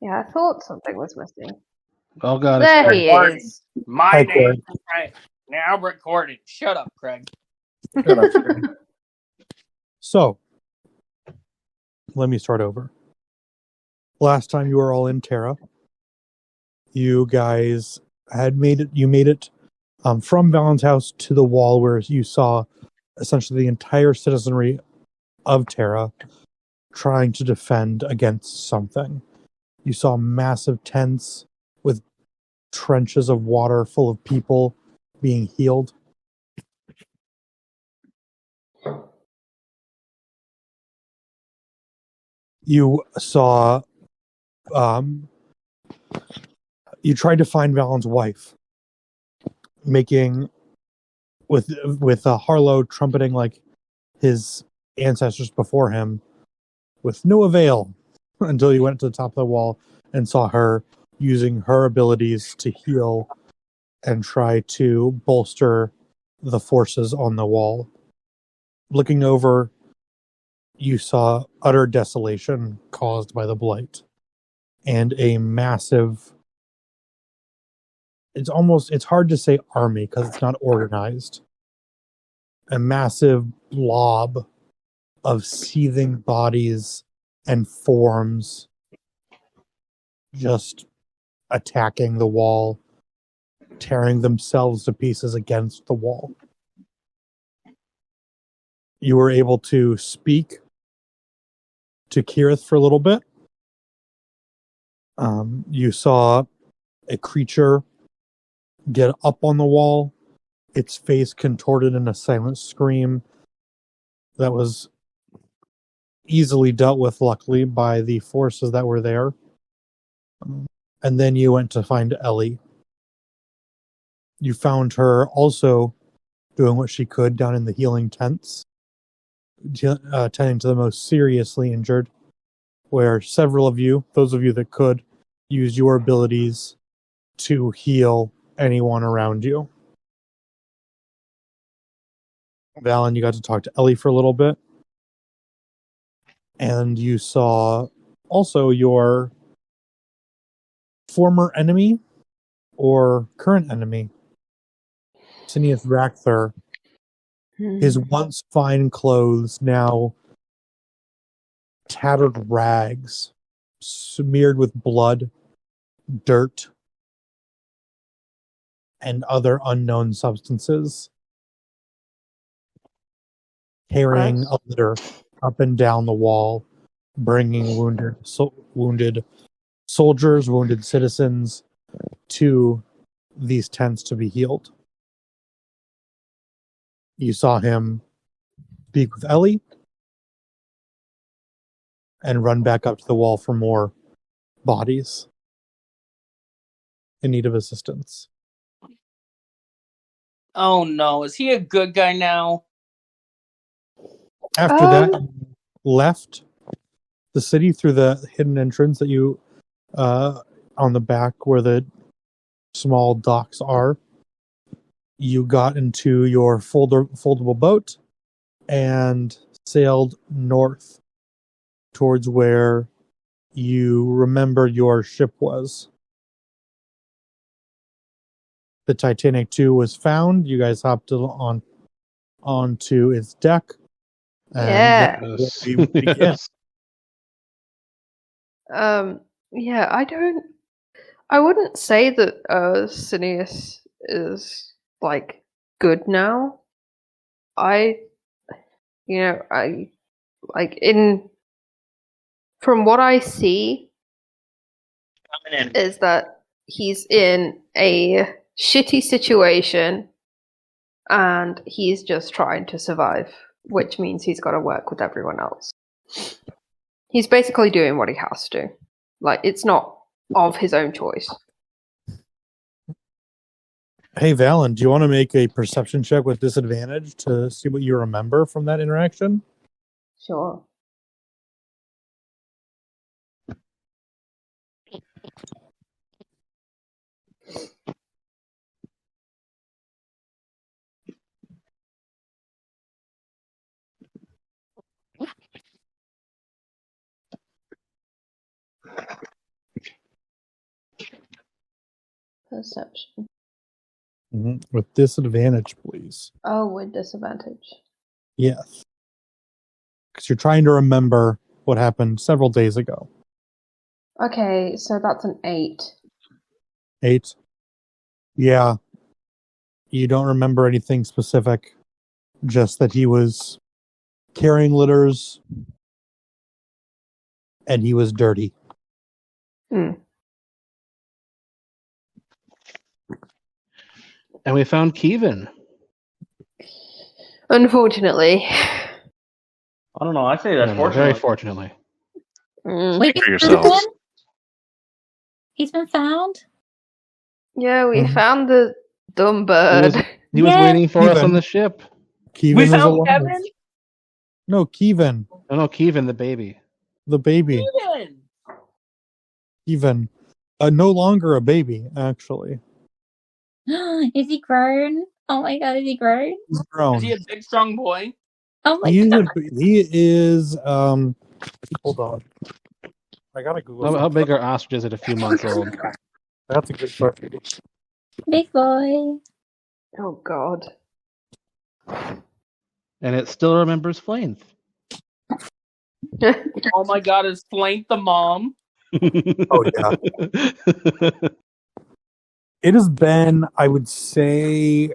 Yeah, I thought something was missing. Oh God, There he is. My name. Right. Now recording. Shut up, Craig. Shut up, Craig. So, let me start over. Last time you were all in Terra, you guys had made it from Valen's house to the wall where you saw essentially the entire citizenry of Terra trying to defend against something. You saw massive tents with trenches of water full of people being healed. You saw you tried to find Valen's wife, making with Harlow trumpeting like his ancestors before him, with no avail, until you went to the top of the wall and saw her using her abilities to heal and try to bolster the forces on the wall. Looking over, you saw utter desolation caused by the blight and a massive, it's hard to say army because it's not organized, a massive blob of seething bodies and forms just attacking the wall, tearing themselves to pieces against the wall. You were able to speak to Kirith for a little bit. You saw a creature get up on the wall, its face contorted in a silent scream that was easily dealt with, luckily, by the forces that were there. And then you went to find Ellie. You found her also doing what she could down in the healing tents, tending to the most seriously injured, where several of you, those of you that could, used your abilities to heal anyone around you. Valen, you got to talk to Ellie for a little bit. And you saw also your former enemy or current enemy, Cineas Rakther. His once fine clothes now tattered rags, smeared with blood, dirt, and other unknown substances, carrying a litter up and down the wall, bringing wounded soldiers, wounded citizens to these tents to be healed. You saw him speak with Ellie and run back up to the wall for more bodies in need of assistance. Oh no, is he a good guy now? After that, you left the city through the hidden entrance that you, on the back where the small docks are. You got into your foldable boat and sailed north towards where you remember your ship was. The Titanic II was found. You guys hopped onto its deck. And Yes. we begin. Yes. Yeah, I wouldn't say that Cineas is like good now. I like from what I see is that he's in a shitty situation and he's just trying to survive, which means he's got to work with everyone else. He's basically doing what he has to. Like, it's not of his own choice. Hey, Valen, do you want to make a perception check with disadvantage to see what you remember from that interaction? Sure. Perception. With disadvantage, please. Oh, with disadvantage. Yes. Because you're trying to remember what happened several days ago. Okay, so that's an 8. 8. Yeah. You don't remember anything specific. Just that he was carrying litters and he was dirty. And we found Kevin. Unfortunately. I don't know. I say that's Very fortunate. fortunately. Wait, For yourselves. He's been found? Yeah, we Mhm. found the dumb bird. He was Yeah. waiting for us Kevin. on the ship. Kevin We is found alive. Kevin? No, Kevin. Oh no, Kevin, the baby. The baby. Kevin! Kevin. No longer a baby, actually. Is he grown? Oh my god, is he grown? He's grown. Is he a big, strong boy? Oh my He god. is hold on. I gotta Google How big are ostriches at a few months old? That's a good question. Big boy. Oh, God. And it still remembers Flames. Oh my god, is Flank the mom? Oh, yeah. It has been, I would say,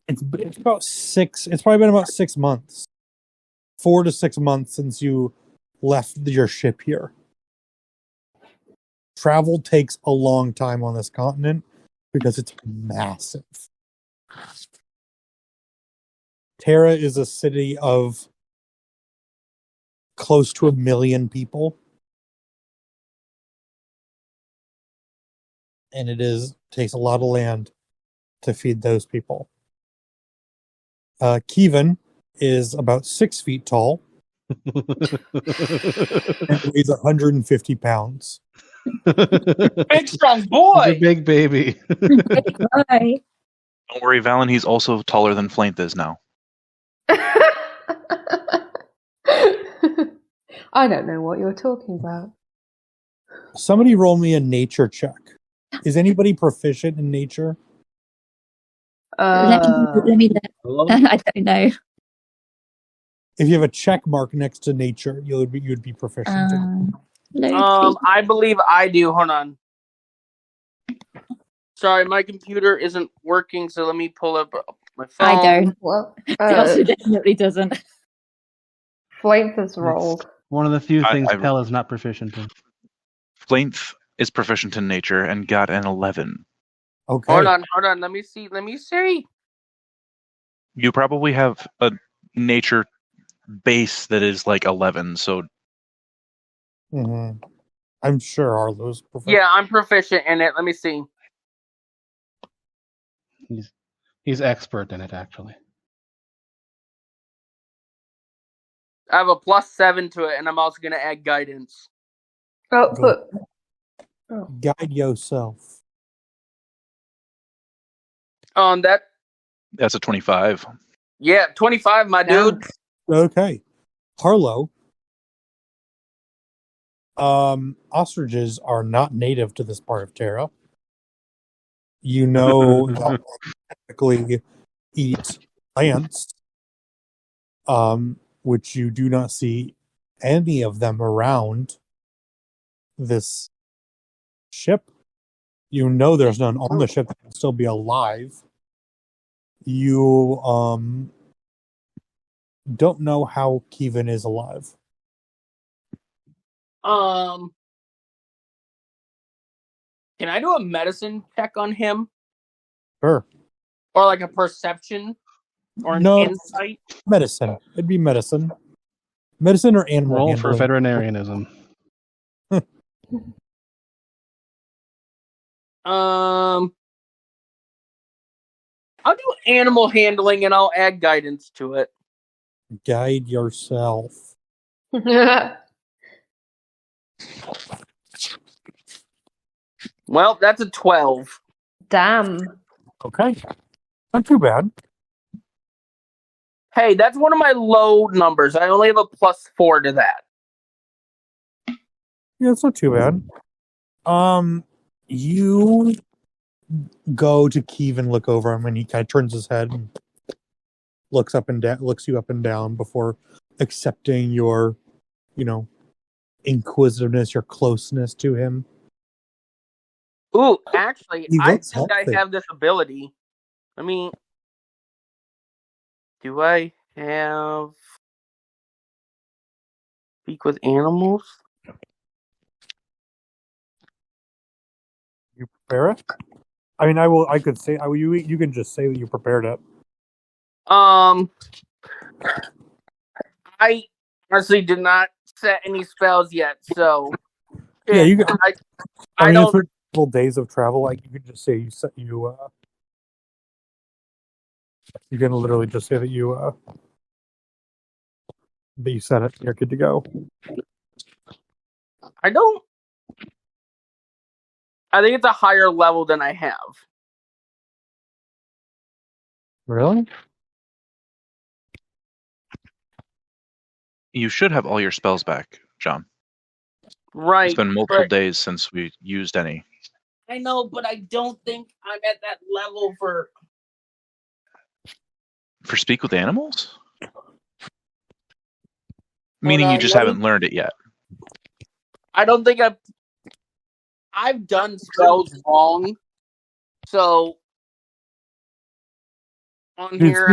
it's about 6. It's probably been about 6 months, 4 to 6 months since you left your ship here. Travel takes a long time on this continent because it's massive. Terra is a city of close to 1 million people. And takes a lot of land to feed those people. Kevin is about 6 feet tall and weighs 150 pounds. Big, strong He's a boy! big baby. Big boy. Don't worry, Valen, he's also taller than Flaint is now. I don't know what you're talking about. Somebody roll me a nature check. Is anybody proficient in nature? Let me Hello? I don't know. If you have a check mark next to nature, you'd be proficient. Load I believe I do. Hold on. Sorry, my computer isn't working, so let me pull up my phone. I don't. Well, It also definitely doesn't. Flames has rolled. One of the few things I- Pell is not proficient in. Flaint is proficient in nature and got an 11. Okay. Hold on. Let me see. You probably have a nature base that is like 11, so Mhm. I'm sure Arlo's proficient. Yeah, I'm proficient in it. Let me see. He's expert in it, actually. I have a +7 to it, and I'm also going to add guidance. Oh, Go. but Guide yourself. that's a 25. Yeah, 25, my dude. Okay. Harlow. Ostriches are not native to this part of Terra. You know that they typically eat plants, which you do not see any of them around this ship. You know there's none on the ship that can still be alive. You don't know how Kevin is alive. Can I do a medicine check on him? Sure. Or like a perception? Or an No. insight? Medicine. It'd be medicine. Medicine or animal Roll for handling. veterinarianism. I'll do animal handling and I'll add guidance to it. Guide yourself. Well, that's a 12. damn. Okay. Not too bad. Hey, that's one of my low numbers. I only have a +4 to that. Yeah, it's not too bad. You go to Keeve and look over him, and he kind of turns his head and looks you up and down before accepting your, inquisitiveness, your closeness to him. Ooh, actually, He I looks think I healthy. have this ability. Do I have speak with animals? You prepare it? I mean, I could say, you can just say that you prepared it. I honestly did not set any spells yet, so Yeah, you can. I It's don't. multiple days of travel. Like you could just say you can literally just say that you set it. You're good to go. I don't. I think it's a higher level than I have. Really? You should have all your spells back, John. Right. It's been multiple days since we used any. I know, but I don't think I'm at that level for speak with animals? Meaning you just haven't learned it yet. I don't think I've done spells wrong. So on here,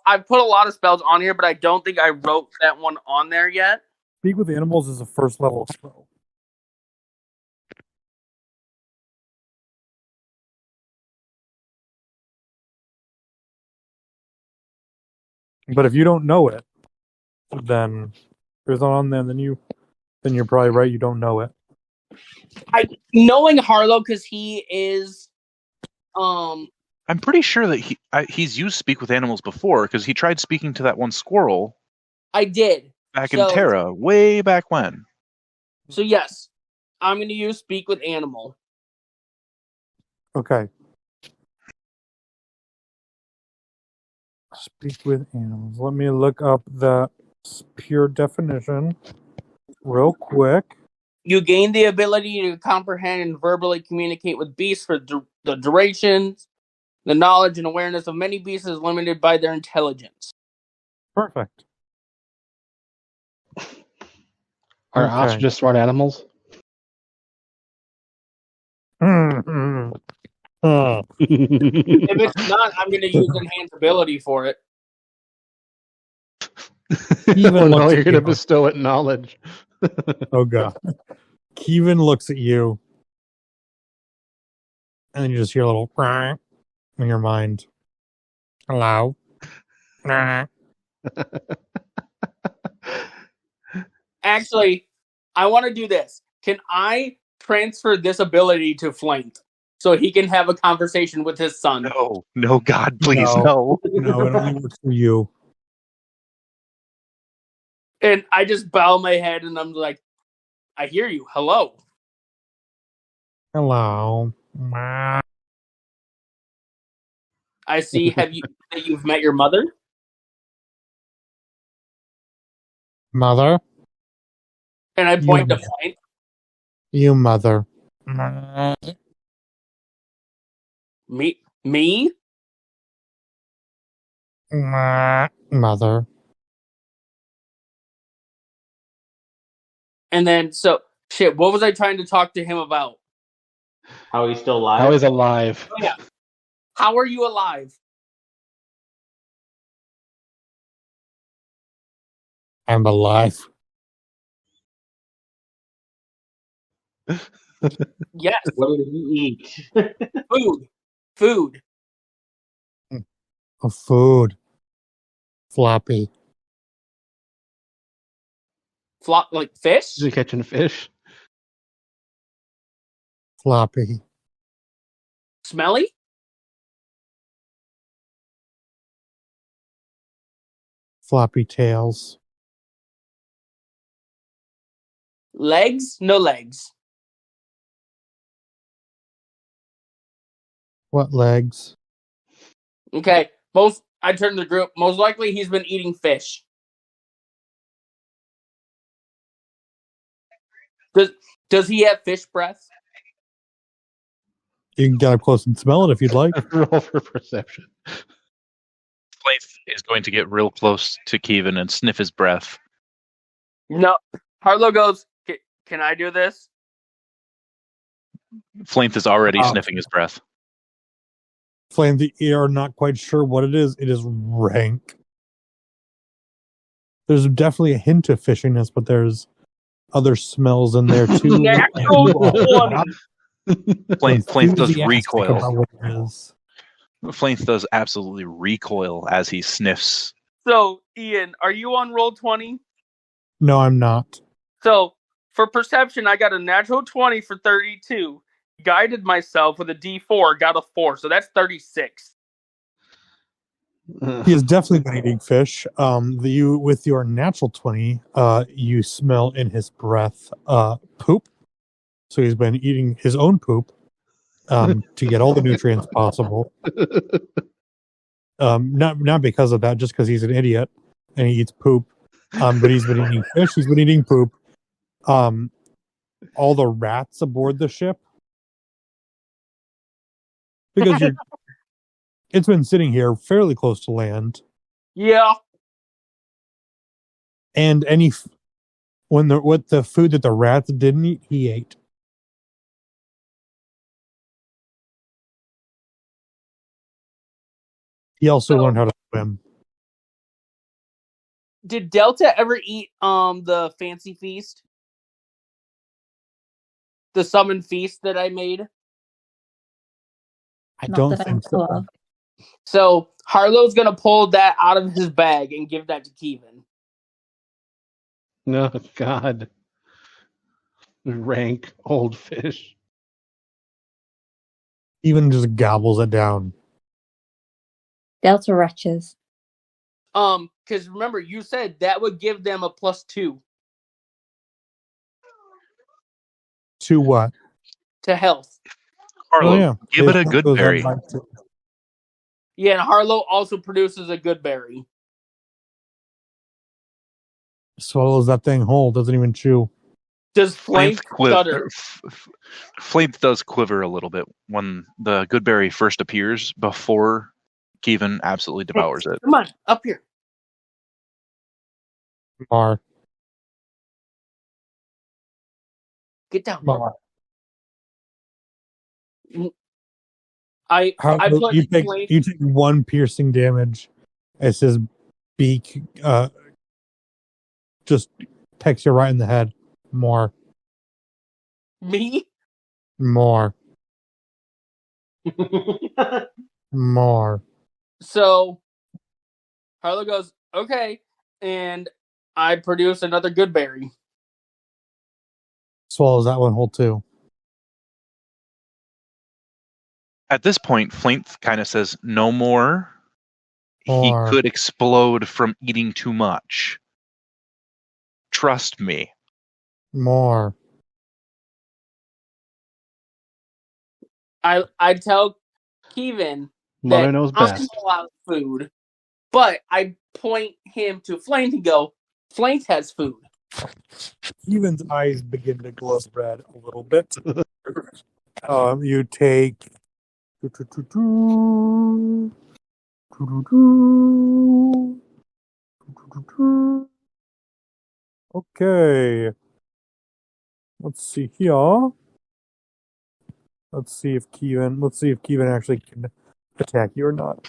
I've put a lot of spells on here, but I don't think I wrote that one on there yet. Speak with animals is a first level spell. But if you don't know it, then there's not on there. Then you're probably right. You don't know it. Knowing Harlow because he is, I'm pretty sure that he's used speak with animals before because he tried speaking to that one squirrel. I did back in Terra, way back when. So yes, I'm going to use speak with animal. Okay. Speak with animals. Let me look up the pure definition real quick. You gain the ability to comprehend and verbally communicate with beasts for the durations. The knowledge and awareness of many beasts is limited by their intelligence. Perfect. Are ostriches smart animals? Mm-hmm. If it's not, I'm going to use enhance ability for it. Even no, you're going to bestow it knowledge. Oh god. Kevin looks at you, and then you just hear a little in your mind. Hello. Actually, I want to do this. Can I transfer this ability to Flank so he can have a conversation with his son? No, God, please, no. No, it only works for you. And I just bow my head and I'm like, I hear you. Hello. Hello. I see. That you've met your mother? Mother? And I point to Flank. You mother. Me? Mother. And then, what was I trying to talk to him about? How he's still alive? How he's alive. Oh, yeah. How are you alive? I'm alive. Yes. What did he eat? Food. Food. Floppy. Like fish? Is he catching fish? Floppy. Smelly? Floppy tails. Legs? No legs. What legs? Okay. I turned to the group. Most likely he's been eating fish. Does he have fish breath? You can get up close and smell it if you'd like. Roll for perception. Flaith is going to get real close to Kevin and sniff his breath. No. Harlow goes, can I do this? Flaith is already sniffing his breath. Flame, you're not quite sure what it is. It is rank. There's definitely a hint of fishiness, but there's other smells in there too. Flaith does recoil. What it is. Flaith does absolutely recoil as he sniffs. So, Ian, are you on roll 20? No, I'm not. So, for perception, I got a natural 20 for 32. Guided myself with a D4, got a 4, so that's 36. He has definitely been eating fish. You with your natural 20, you smell in his breath poop. So he's been eating his own poop to get all the nutrients possible. Not because of that, just because he's an idiot and he eats poop. But he's been eating fish. He's been eating poop. All the rats aboard the ship, because it's been sitting here fairly close to land. Yeah. And with the food that the rats didn't eat, he ate. He also learned how to swim. Did Delta ever eat the fancy feast? The summon feast that I made? I Not don't that I think know so. of. So Harlow's gonna pull that out of his bag and give that to Kevin. No, God. Rank old fish. Even just gobbles it down. Delta wretches. Because remember, you said that would give them a +2 To what? to health. Harlow, give it a good berry. Yeah, and Harlow also produces a good berry. Swallows that thing whole, doesn't even chew. Does Flaith stutter? Flaith does quiver a little bit when the good berry first appears before Kevin absolutely devours it. Come on, up here. Mar. Get down. Mar. I put you take one piercing damage as his beak just pecks you right in the head. More. Me? More. More. So Harlow goes, okay, and I produce another good berry. Swallows that one whole too. At this point, Flaith kind of says, no more. He could explode from eating too much. Trust me. More. I tell Kevin Mother that knows I'm best. allowed food, but I point him to Flaith and go, Flaith has food. Kevin's eyes begin to glow red a little bit. You take okay. Let's see here. Let's see if Kevin actually can attack you or not.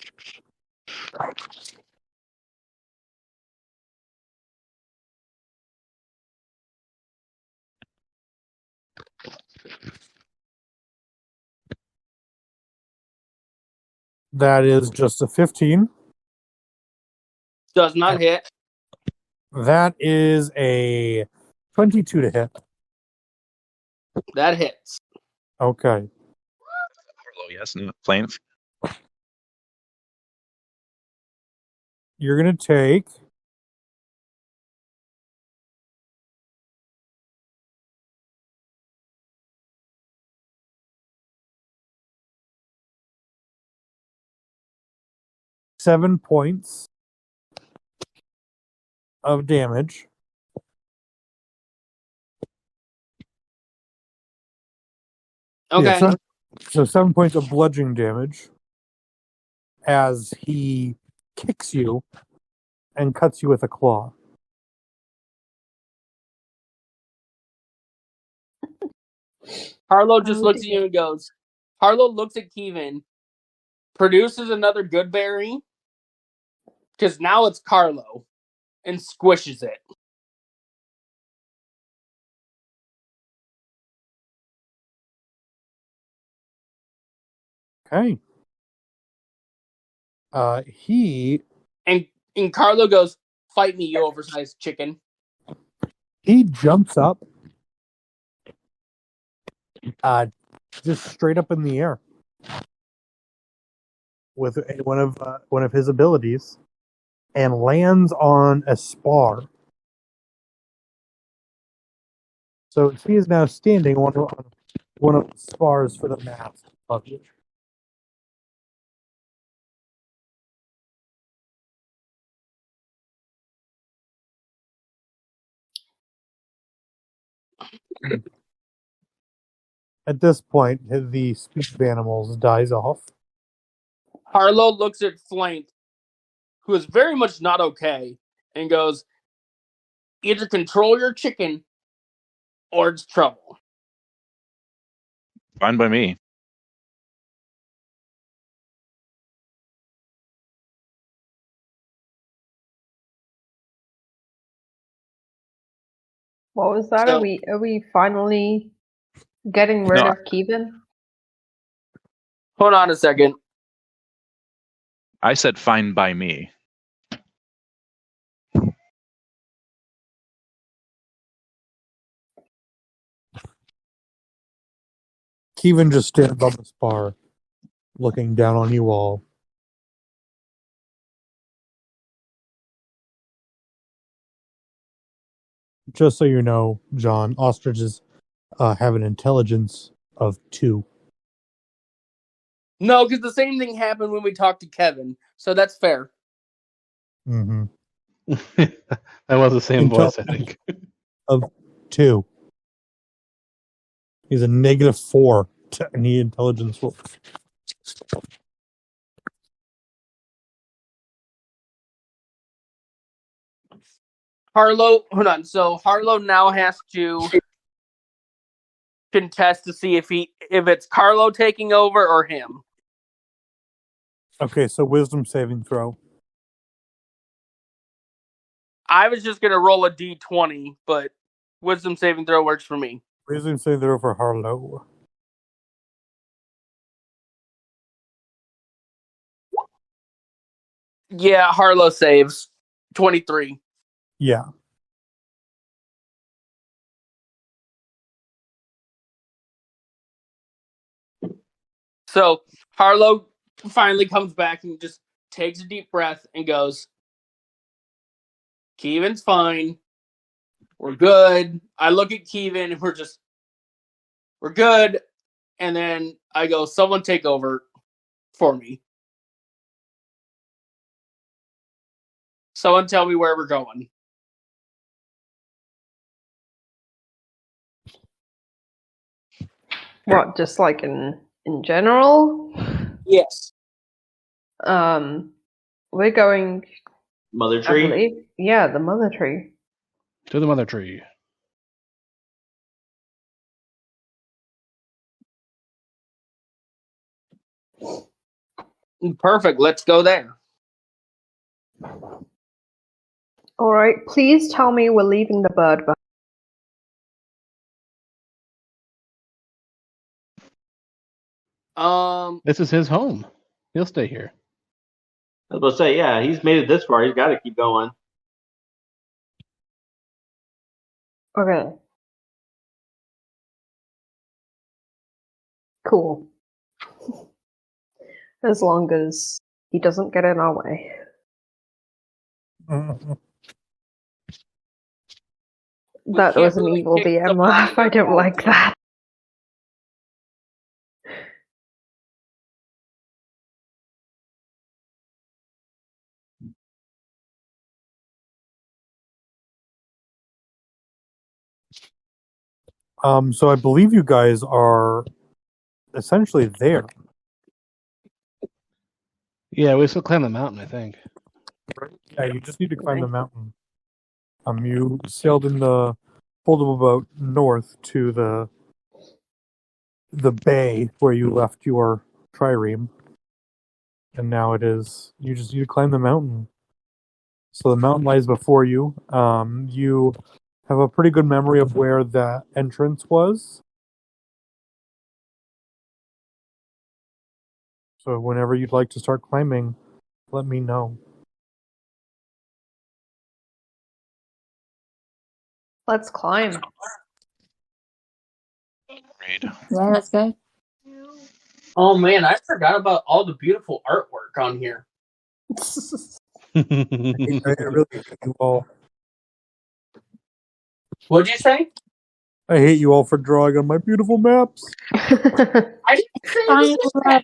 That is just a 15. Does not hit. That is a 22 to hit. That hits. Okay. Harlow, yes, no, Flaith. You're going to take 7 points of damage. Okay. So 7 points of bludgeoning damage as he kicks you and cuts you with a claw. Harlow just looks at you and goes. Harlow looks at Kevin, produces another good berry, because now it's Carlo, and squishes it. Okay. And Carlo goes, "Fight me, you oversized chicken." He jumps up, just straight up in the air with one of his abilities, and lands on a spar. So he is now standing on one of the spars for the mast of you. At this point, the speech of animals dies off. Harlow looks at Flank, who is very much not okay, and goes, "Either control your chicken, or it's trouble." Fine by me. What was that? So- Are we finally getting rid No. of Kevin? Hold on a second. I said fine by me. Kevin just stands on the spar, looking down on you all. Just so you know, John, ostriches have an intelligence of 2. No, because the same thing happened when we talked to Kevin, so that's fair. Mm-hmm. That was the same voice, I think. Of 2. He's a -4 to any intelligence roll. Harlow, hold on. So Harlow now has to contest to see if it's Carlo taking over or him. Okay, so wisdom saving throw. I was just gonna roll a d20, but wisdom saving throw works for me. Wisdom saving throw for Harlow. Yeah, Harlow saves 23. Yeah. So Harlow finally comes back and just takes a deep breath and goes, "Kevin's fine. We're good." I look at Kevin and we're good. And then I go, "Someone take over for me. Someone tell me where we're going." What, just like in general? Yes. We're going, Mother I tree. believe, yeah, the mother tree. To the mother tree. Perfect. Let's go there. All right, please tell me we're leaving the bird behind. This is his home. He'll stay here. I was about to say, yeah, he's made it this far. He's got to keep going. Okay. Cool. As long as he doesn't get in our way. That can't was an really evil kick DM somebody laugh. I don't out. like that. So I believe you guys are essentially there. Yeah, we still climb the mountain, I think. Yeah, you just need to climb the mountain. You sailed in the foldable boat north to the bay where you left your trireme, and now it is you just need to climb the mountain. So the mountain lies before you. You have a pretty good memory of where the entrance was. So whenever you'd like to start climbing, let me know. Let's climb. Great. Yeah, let's go. Oh man, I forgot about all the beautiful artwork on here. I really hate you all. What'd you say? I hate you all for drawing on my beautiful maps. I didn't say it I was love.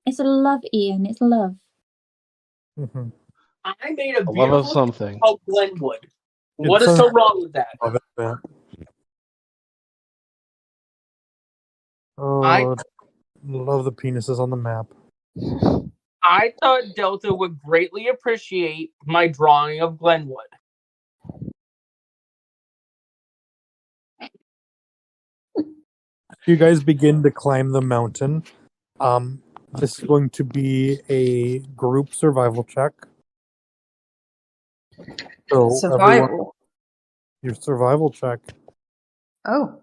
It's a love, Ian. It's love. Mm-hmm. I made a A love of beautiful something. called Glenwood. What It's is so wrong with that? Love it, man. Oh, I- love the penises on the map. I thought Delta would greatly appreciate my drawing of Glenwood. You guys begin to climb the mountain. This is going to be a group survival check. So everyone, Survival. your survival check. Oh.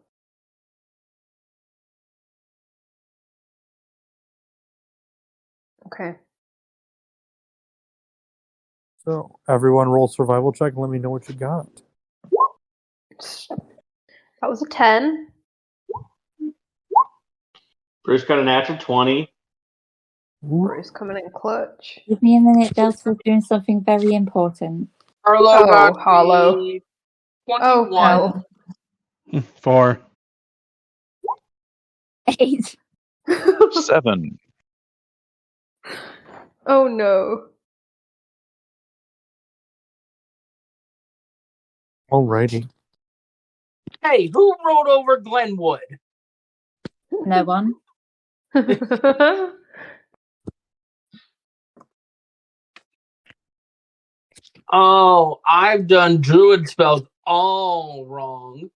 Okay. So everyone roll survival check and let me know what you got. That was a 10. Bruce got a natural 20. Bruce coming in clutch. Give me a minute. Delta's doing something very important. Harlow Oh, got Harlow. a Oh, 21. hell. 4. 8. 7. Oh, no. Alrighty. Hey, who rode over Glenwood? No one. Oh, I've done druid spells all wrong.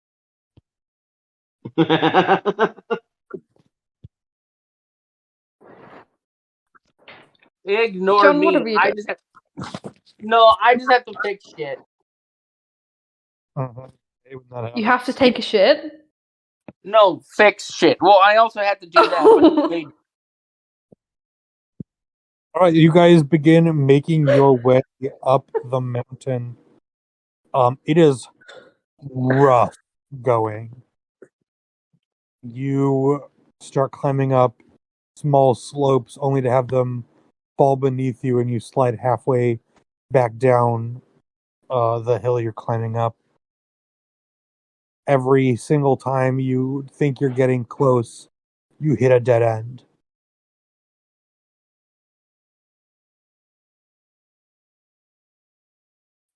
Ignore John, me. what have you I done? just have to fix shit. Uh-huh. Hey, would not happen. You have to take a shit? No, fix shit. Well, I also had to do that, but later. All right, you guys begin making your way up the mountain. It is rough going. You start climbing up small slopes only to have them fall beneath you and you slide halfway back down the hill you're climbing up. Every single time you think you're getting close, you hit a dead end.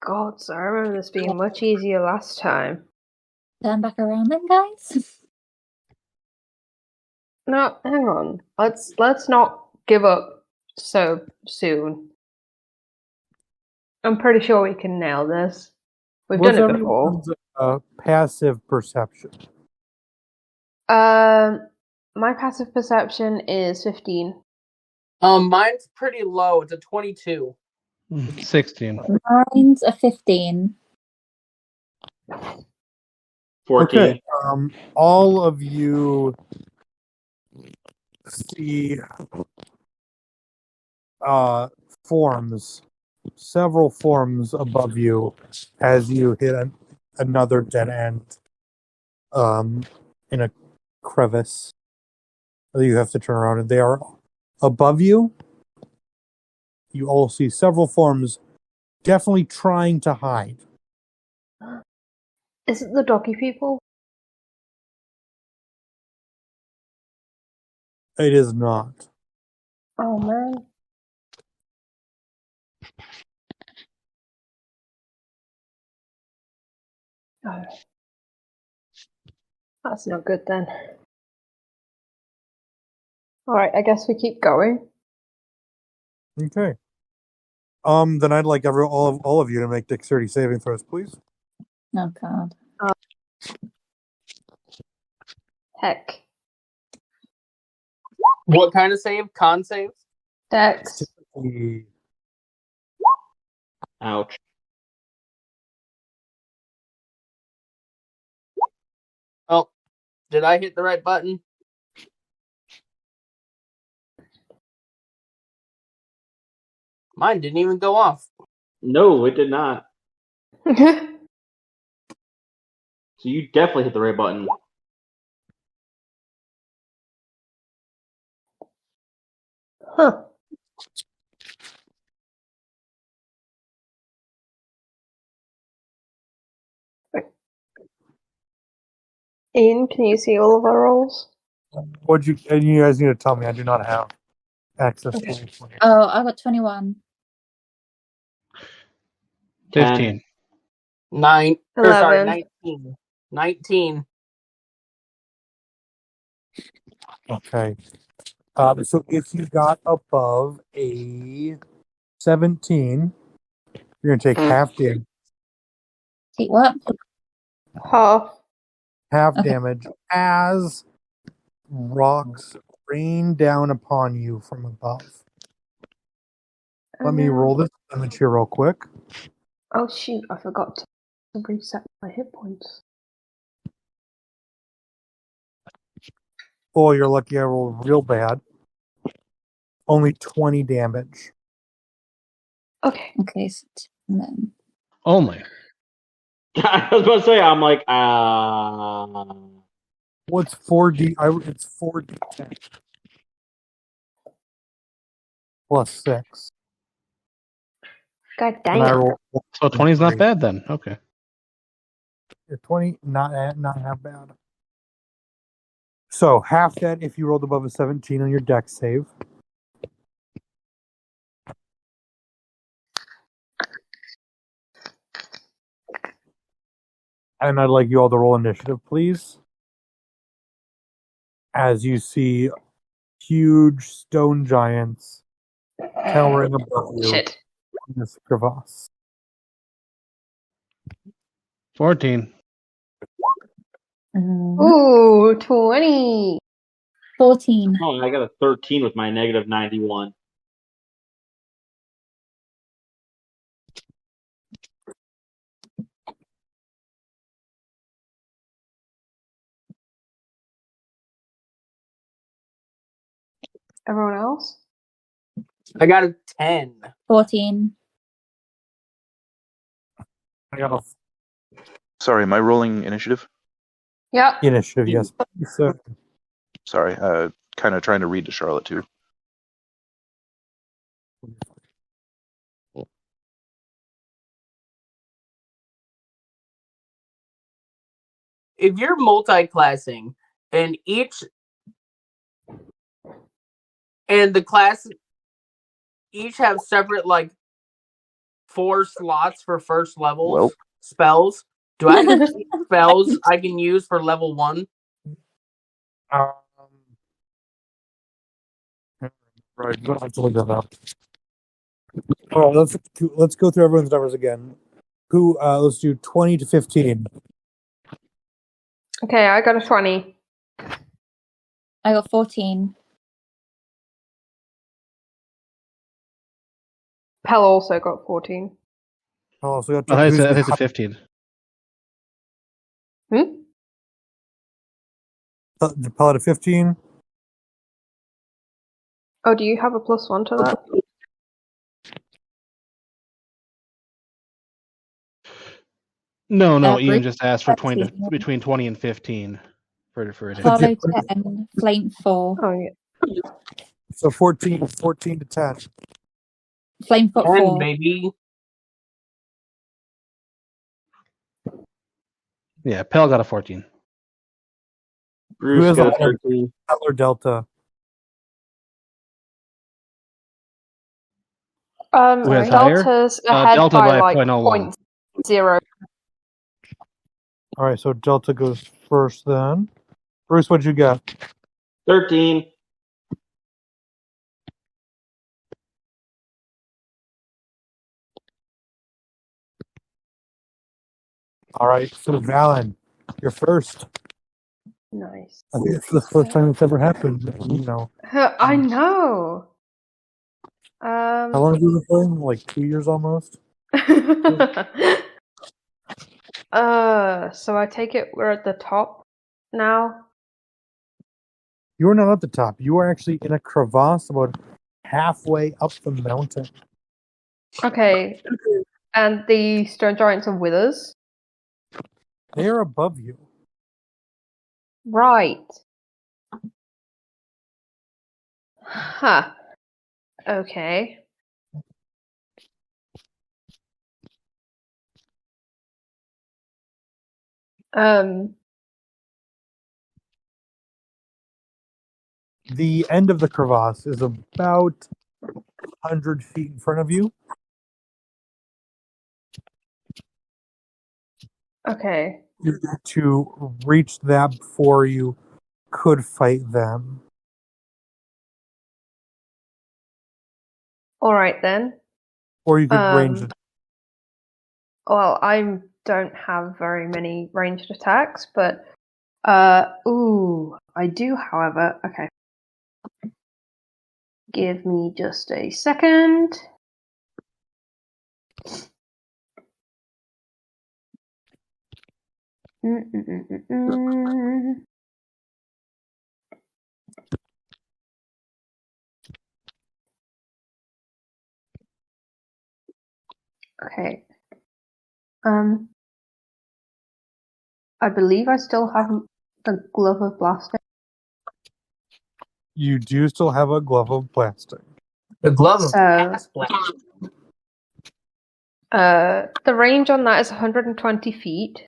God, so I remember this being much easier last time. Turn back around then, guys. No, hang on. Let's not give up so soon. I'm pretty sure we can nail this. We've What's done it before. everyone's passive perception? My passive perception is 15. Mine's pretty low. It's a 22. 16. Mine's a 15. 14. Okay. All of you see forms, several forms above you as you hit another dead end in a crevice that you have to turn around, and they are above you. You all see several forms definitely trying to hide. Is it the doggy people? It is not. Oh man. Oh. That's not good then. Alright, I guess we keep going. Okay. Then I'd like all of you to make dexterity saving throws, please. Oh god. Heck. What kind of save? Con save? Dex. Ouch. Oh, did I hit the right button? Mine didn't even go off. No, it did not. So you definitely hit the right button. Huh. Ian, can you see all of our rolls? And you guys need to tell me. I do not have access to it. Oh, I got 21. 15. 19. 19. Okay. So if you got above a 17, you're gonna take half damage. Take what? Half. Okay. Damage as rocks rain down upon you from above. Let me roll this damage here real quick. Oh shoot, I forgot to reset my hit points. Oh, you're lucky I rolled real bad. Only 20 damage. Okay. Okay, so and then Only. I was about to say, I'm like, What's 4D? It's 4D10 plus 6. God And dang I it. roll So 20 is not bad then. Okay. 20, not half bad. So half that if you rolled above a 17 on your dex save. And I'd like you all to roll initiative, please. As you see huge stone giants towering above you Shit. in this crevasse. 14. Ooh, 20. 14. oh, I got a 13 with my negative 91. Everyone else? I got a 10. 14. I got a Sorry, am I rolling initiative? Yep. initiative, yes. So Sorry, kind of trying to read to Charlotte too. If you're multi-classing and the class each have separate like 4 slots for first levels Well. spells, do I have any spells I can use for level 1? right, you don't have to look that up. All right, let's go through everyone's numbers again. Let's do 20 to 15. Okay, I got a 20. I got 14. Pell also got 14. Oh, so we got I who's think the it's a 15. the pellet of 15? Oh, do you have a +1 to that? No, Ian Bruce just asked for 20 to, 13. between 20 and 15 for it. Harlow 10. Flame 4. Oh, yeah. So 14 to 10. Flame foot 10, 4. baby. Yeah, Pell got a 14. Who Bruce has got a a 13. Or Delta? Who has higher? Delta's ahead Delta by by like 0.01. 0.0. All right, so Delta goes first then. Bruce, what'd you get? 13. All right, so Valen, you're first. Nice. I think it's the first time it's ever happened. I know. How long have you been playing? Like 2 years almost. So I take it we're at the top now. You are not at the top. You are actually in a crevasse about halfway up the mountain. Okay. And the stone giants are with us. They are above you. Right. Huh. Okay. The end of the crevasse is about 100 feet in front of you. Okay. To reach that before you could fight them. All right then. Or you could range it. Well, I don't have very many ranged attacks, but I do, however. Okay. Give me just a second. Okay. I believe I still have the glove of blasting. You do still have a glove of plastic. The glove of So, splash. the range on that is 120 feet.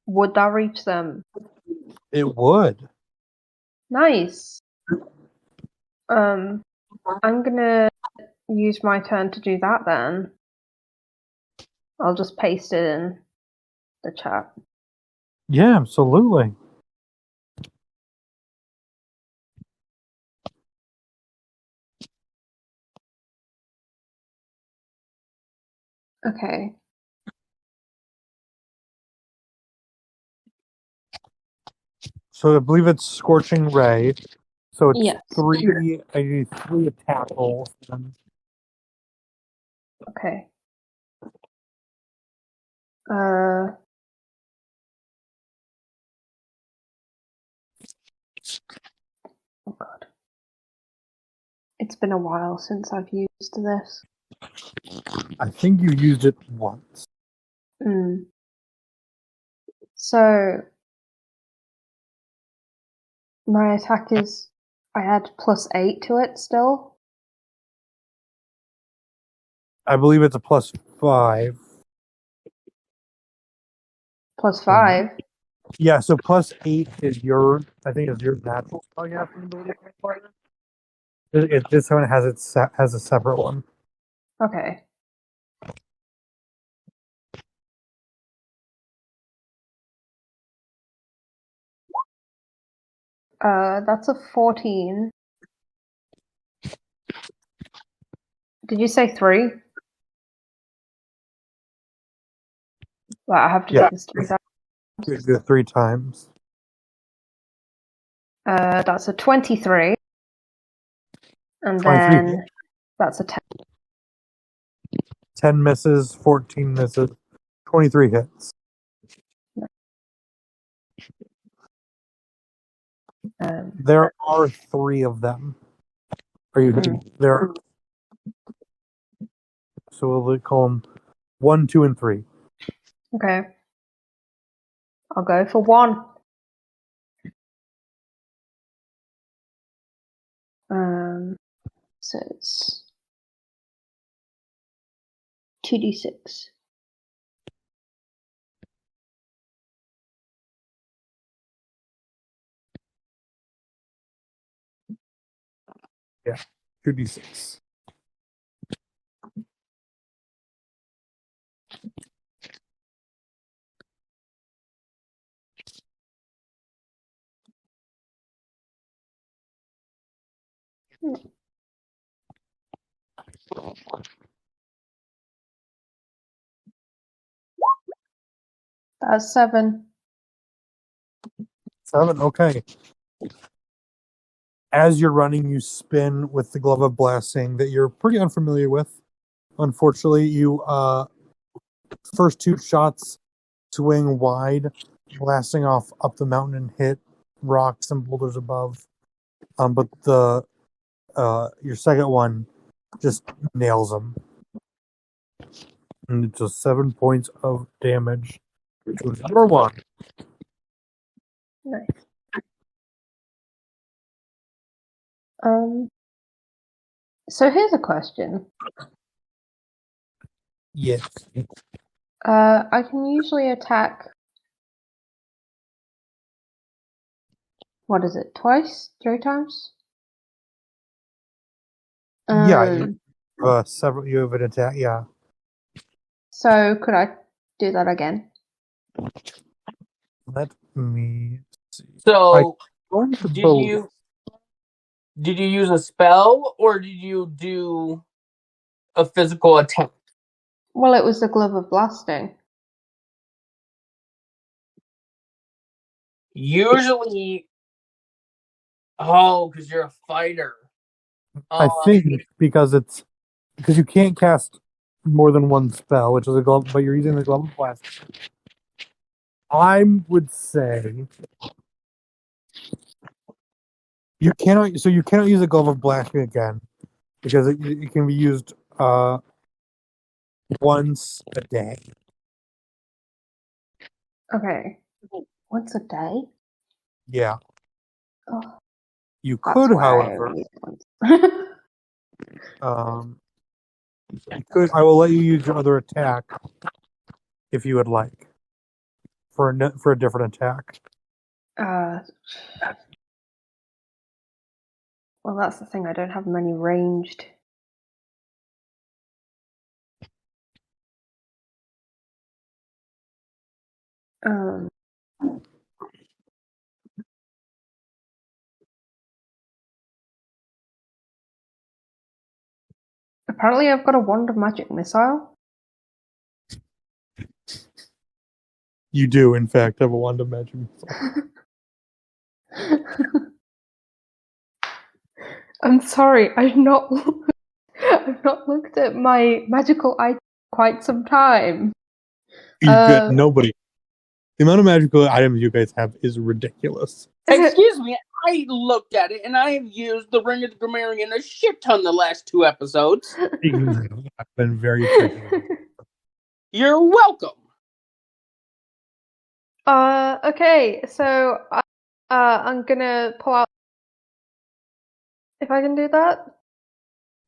Would that reach them? It would. Nice. I'm gonna use my turn to do that then. I'll just paste it in the chat. Yeah, absolutely. Okay. So I believe it's Scorching Ray. So it's Yes. three attack rolls. Okay. Oh god. It's been a while since I've used this. I think you used it once. So my attack is I add +8 to it still. I believe it's a +5. +5. Yeah, so +8 is your natural spell you have from ability. This one has a separate one. Okay. That's a 14. Did you say 3? Well, I have to do this 3 times. You do it 3 times. That's a 23. And 23. then that's a 10. 10 misses, 14 misses, 23 hits. There are 3 of them. There? So we'll call them 1, 2, and 3. Okay. I'll go for 1. So it's 2d6. Yeah, 2d6. That's 7. 7. Okay. As you're running, you spin with the Glove of Blasting that you're pretty unfamiliar with. Unfortunately, you first 2 shots swing wide, blasting off up the mountain and hit rocks and boulders above. But your second one just nails them. And it's just 7 points of damage to number 1. Nice. So here's a question. Yes. I can usually attack. What is it? Twice? 3 times? Yeah, several. You have an attack. Yeah. So could I do that again? Let me see. So, Going to did you use a spell or did you do a physical attack? Well, it was the Glove of Blasting. Usually, because you're a fighter. I think because you can't cast more than one spell, which is a glove, but you're using the Glove of Blast. I would say you cannot use the Glove of Blasting again because it can be used once a day. Okay. Once a day? Yeah. Oh, You that's could, why I however, only use it once. I will let you use your other attack if you would like for a different attack. Well, that's the thing. I don't have many ranged. Apparently, I've got a Wand of Magic Missile. You do, in fact, have a Wand of Magic Missile. I'm sorry, I've not looked at my magical item quite some time. You get nobody. The amount of magical items you guys have is ridiculous. Excuse me, I looked at it and I have used the Ring of the Grammarian a shit ton the last 2 episodes. I've been very appreciative. You're welcome. Okay, so I'm gonna pull out. If I can do that.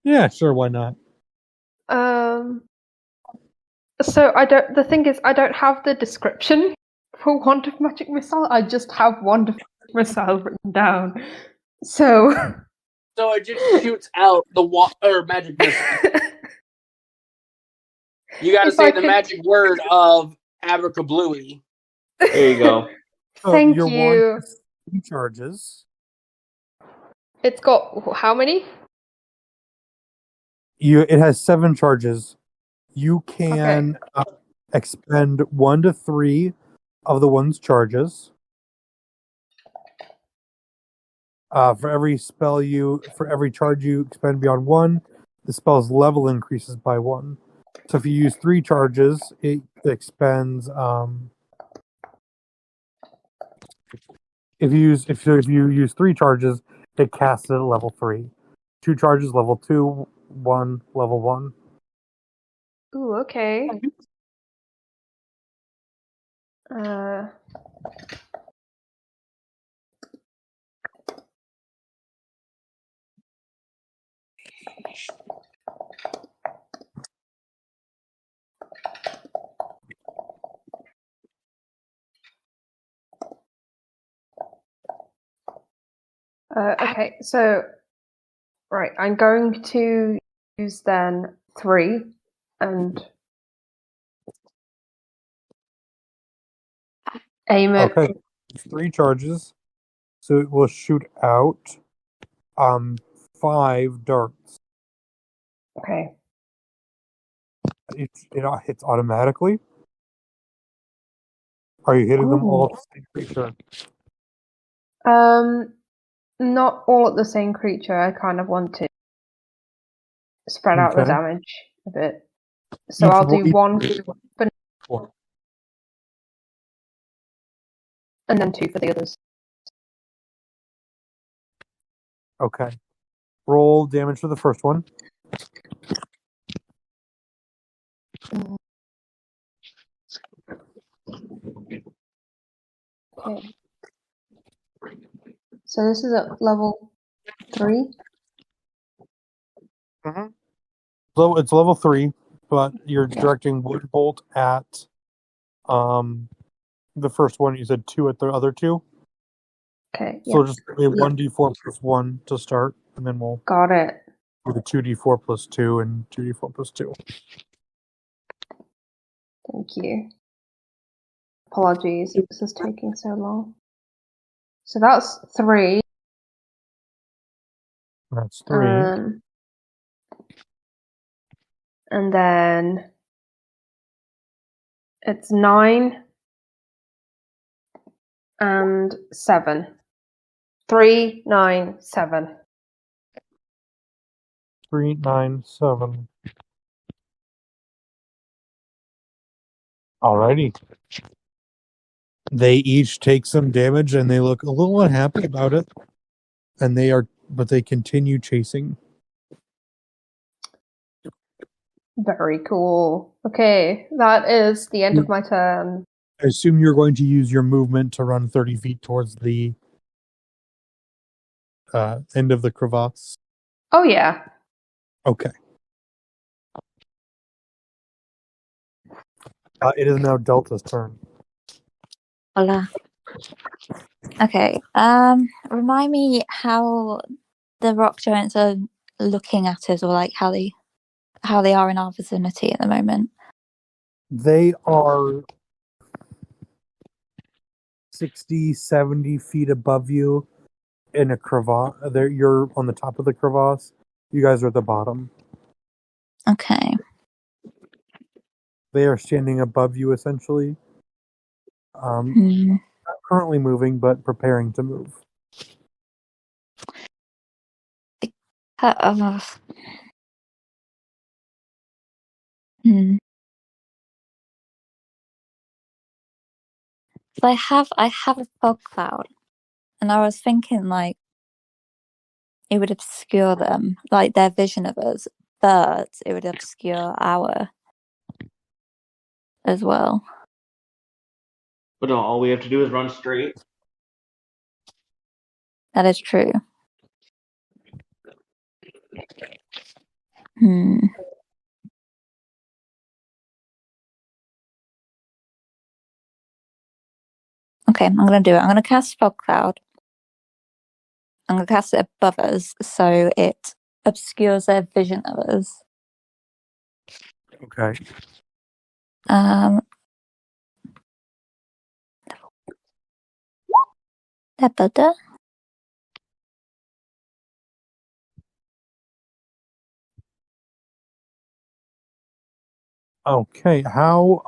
Yeah, sure. Why not? So I don't. The thing is, I don't have the description for Wand of Magic Missile. I just have Wand of Magic Missile written down. So it just shoots out the magic missile. You got to say the magic word of Abracabluey. There you go. Thank your you. Wand has 3 charges. It's got how many? It has 7 charges. You can expend 1 to 3 of the one's charges. For every charge you expend beyond 1, the spell's level increases by 1. So if you use 3 charges, it expends. If you use 3 charges, it casts it at level 3. 2 charges, level 2. 1, level 1. Ooh, okay. Okay, so right, I'm going to use then 3 and aim it. Okay, 3 charges, so it will shoot out 5 darts. Okay. It hits automatically. Are you hitting them all at the same creature? Not all at the same creature. I kind of want to spread out the Okay. damage a bit. So Each I'll do each- one for, Four. and then 2 for the others. Okay. Roll damage for the first one. Okay. So this is at level 3. So it's level 3, but you're directing Wood Bolt at the first one. You said 2 at the other 2. Okay. So Yeah. just give me 1d4 plus 1 to start, and then we'll Got it. do the 2d4 plus 2 and 2d4 plus 2. Thank you. Apologies, this is taking so long. So that's 3. That's 3. And then it's 9 and 7. 3, 9, 7. 3, 9, 7. Alrighty. They each take some damage and they look a little unhappy about it. And but they continue chasing. Very cool. Okay, that is the end of my turn. I assume you're going to use your movement to run 30 feet towards the end of the crevasse. Oh yeah. Okay. It is now Delta's turn. Hola. Okay. Remind me how the rock giants are looking at us, or like how they are in our vicinity at the moment. They are 60, 70 feet above you in a crevasse. You're on the top of the crevasse. You guys are at the bottom. Okay. They are standing above you, essentially. Not currently moving, but preparing to move. So I have a fog cloud, and I was thinking like it would obscure them, like their vision of us, but it would obscure our as well. But no, all we have to do is run straight. That is true. Okay, I'm going to do it. I'm going to cast Fog Cloud. I'm going to cast it above us, so it obscures their vision of us. Okay. Okay, how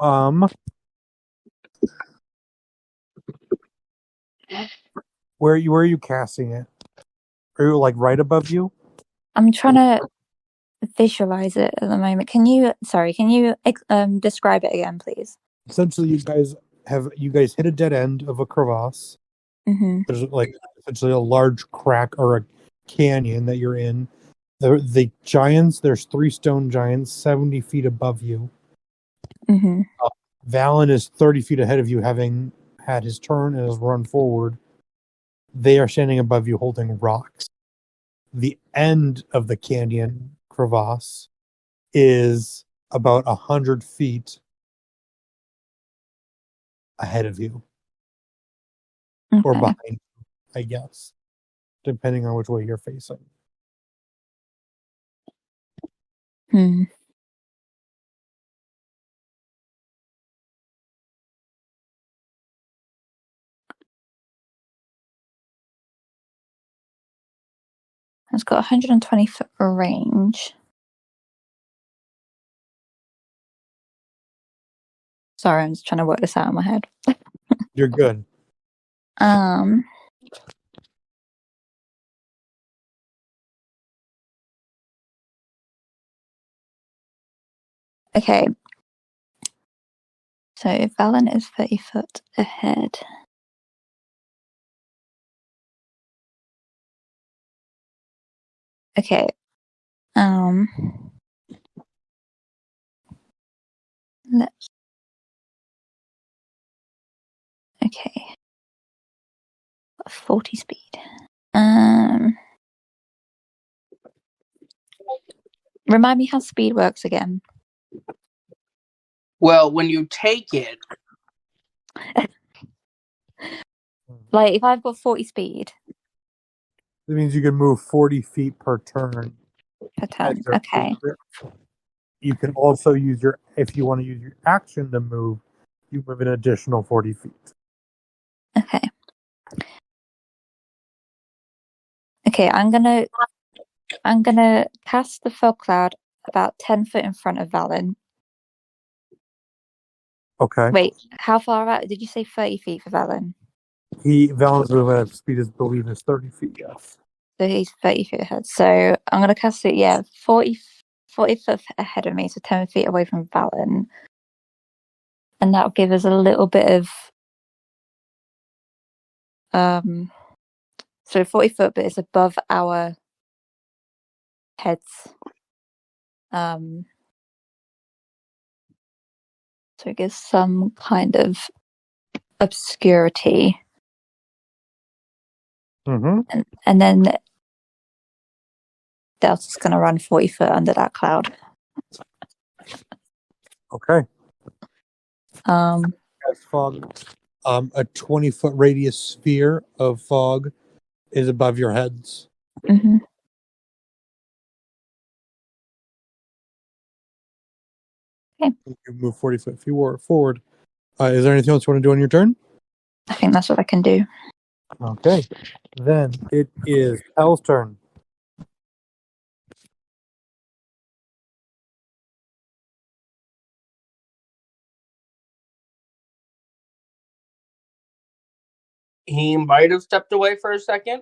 where are you casting it? Are you like right above you? I'm trying to visualize it at the moment. Can you describe it again, please? Essentially, you guys hit a dead end of a crevasse. Mm-hmm. There's like essentially a large crack or a canyon that you're in. The giants, there's 3 stone giants 70 feet above you. Mm-hmm. Valen is 30 feet ahead of you, having had his turn and has run forward. They are standing above you holding rocks. The end of the canyon crevasse is about 100 feet ahead of you. Okay. Or behind you, I guess, depending on which way you're facing. It's got 120 foot range. Sorry, I'm just trying to work this out in my head. You're good. Okay. So Valen is 30 foot ahead. Okay. Let's. Okay. 40 speed. Remind me how speed works again. Well, when you take it, Like, if I've got 40 speed That means you can move 40 feet per turn. per turn. Your- Okay. You can also use if you want to use your action to move, you move an additional 40 feet. Okay. Okay, I'm gonna cast the fog cloud about 10 foot in front of Valen. Okay. Wait, how far out? Did you say 30 feet for Valen? Valen's movement speed is believe is 30 feet, yes. So he's 30 feet ahead. So I'm gonna cast it, 40 foot ahead of me, so 10 feet away from Valen. And that'll give us a little bit of so 40 foot, but it's above our heads. So it gives some kind of obscurity. Mm-hmm. And then Delta's going to run 40 foot under that cloud. Okay. As fog. A 20-foot radius sphere of fog is above your heads. Mm-hmm. Okay. You move 40 foot forward. Is there anything else you want to do on your turn? I think that's what I can do. Okay. Then it is Pel's turn. he might have stepped away for a second.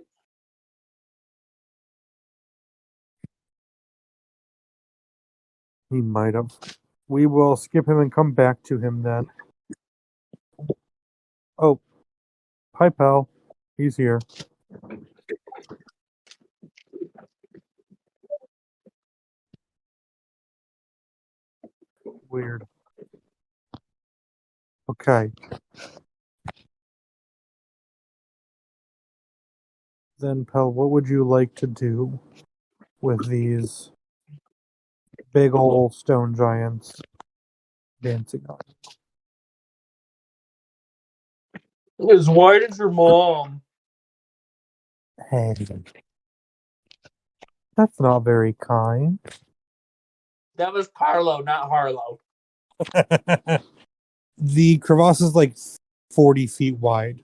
He might have. We will skip him and come back to him then. Oh. Hi, Pel. He's here. Weird. Okay. Then, Pel, what would you like to do with these big old stone giants dancing on you? As white as your mom. Hey. That's not very kind. That was Carlo, not Harlow. The crevasse is like 40 feet wide.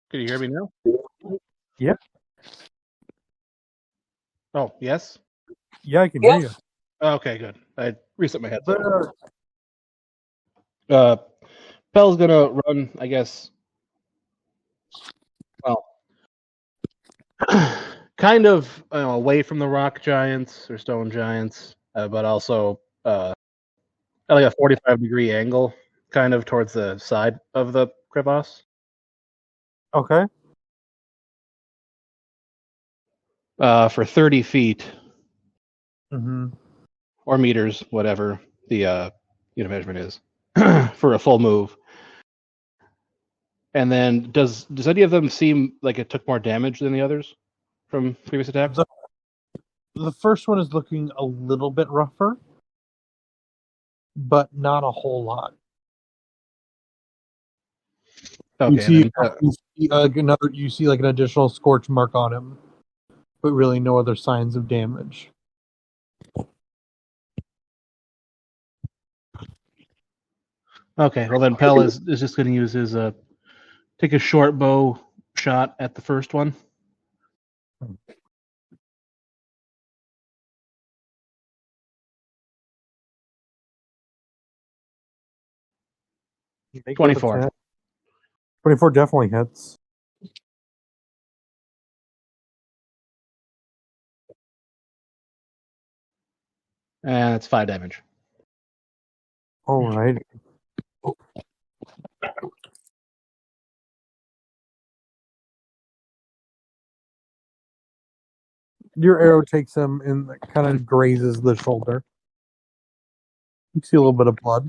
Can you hear me now? Yep. Oh, yes? Yeah, I can hear you. Okay, good. I reset my headset. Pel's gonna run, I guess. Well, kind of away from the rock giants or stone giants, but also at like a 45-degree angle, kind of towards the side of the crevasse. Okay. For 30 feet. Mm-hmm. Or meters, whatever the unit measurement is, for a full move. And then does any of them seem like it took more damage than the others from previous attacks? The first one is looking a little bit rougher, but not a whole lot. Okay. You see like an additional scorch mark on him, but really no other signs of damage. Okay, well then Pell is just going to use his take a short bow shot at the first one. Make 24. that 24 definitely hits. And it's 5 damage. All right. Your arrow takes him and kind of grazes the shoulder. You see a little bit of blood.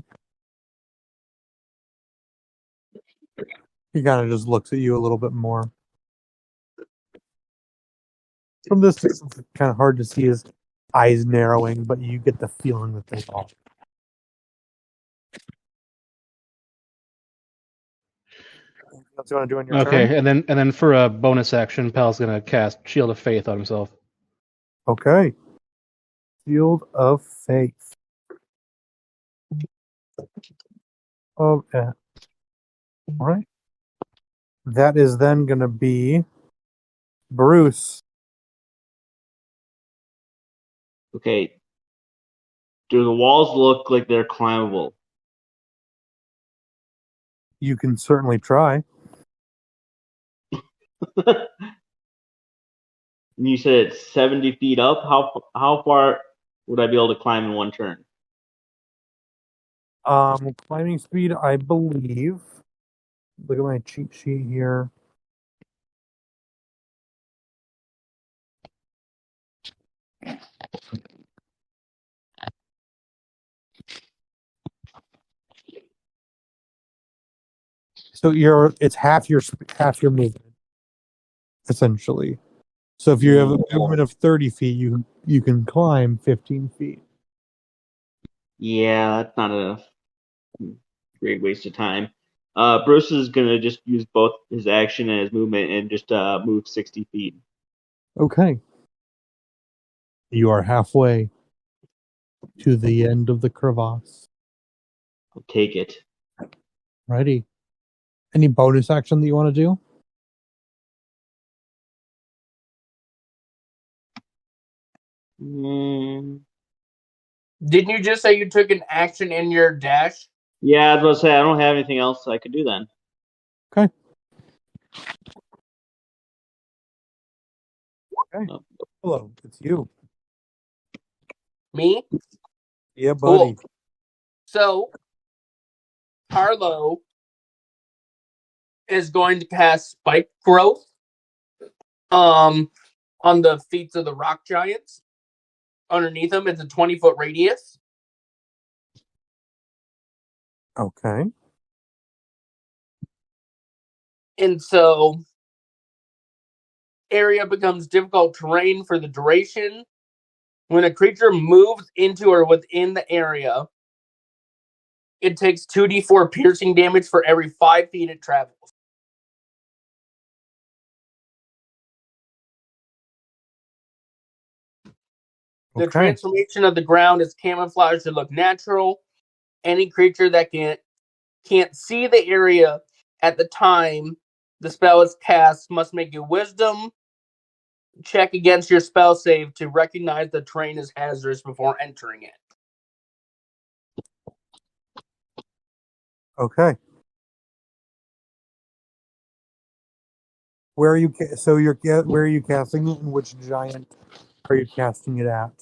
He kind of just looks at you a little bit more. From this distance, it's kind of hard to see his eyes narrowing, but you get the feeling that they are. What you want to do on your turn? Okay, and then for a bonus action, Pell's going to cast Shield of Faith on himself. Okay. Shield of Faith. Okay. All right. That is then going to be Bruce. Okay. Do the walls look like they're climbable? You can certainly try. You said it's 70 feet up. How far would I be able to climb in one turn? Climbing speed, I believe. Look at my cheat sheet here. So it's half your movement, essentially. So if you have a movement of 30 feet, you can climb 15 feet. Yeah, that's not a great waste of time. Bruce is gonna just use both his action and his movement and just move 60 feet. Okay. You are halfway to the end of the crevasse. I'll take it. Righty. Any bonus action that you want to do? Didn't you just say you took an action in your dash? Yeah, I was going to say, I don't have anything else I could do then. Okay. Hello, it's you. Me? Yeah, buddy. Cool. So, Harlow is going to cast Spike Growth on the feet of the rock giants. Underneath them, it's a 20-foot radius. Okay. And so, area becomes difficult terrain for the duration. When a creature moves into or within the area, it takes 2d4 piercing damage for every 5 feet it travels. The transformation of the ground is camouflaged to look natural. Any creature that can't see the area at the time the spell is cast must make a wisdom check against your spell save to recognize the terrain is hazardous before entering it. Okay. Where are you? Where are you casting it, and which giant are you casting it at?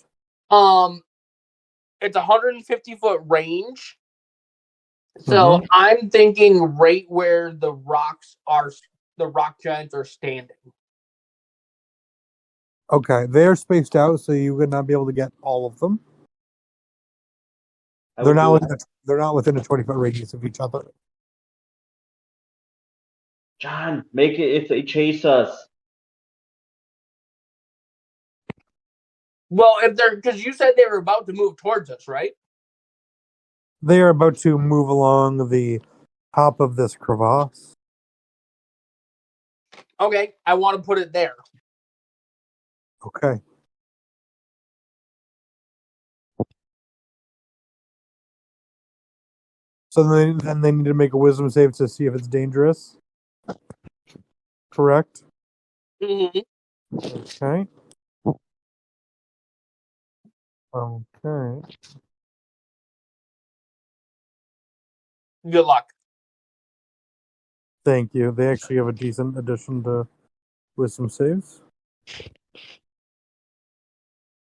It's 150-foot range. So I'm thinking right where the rock giants are standing. Okay, they're spaced out, so you would not be able to get all of them. They're not within a 20-foot radius of each other. John, make it if they chase us. Well, because you said they were about to move towards us, right? They are about to move along the top of this crevasse. Okay, I want to put it there. Okay. So then they need to make a wisdom save to see if it's dangerous. Correct? Mm-hmm. Okay. Okay. Good luck. Thank you. They actually have a decent addition to wisdom saves.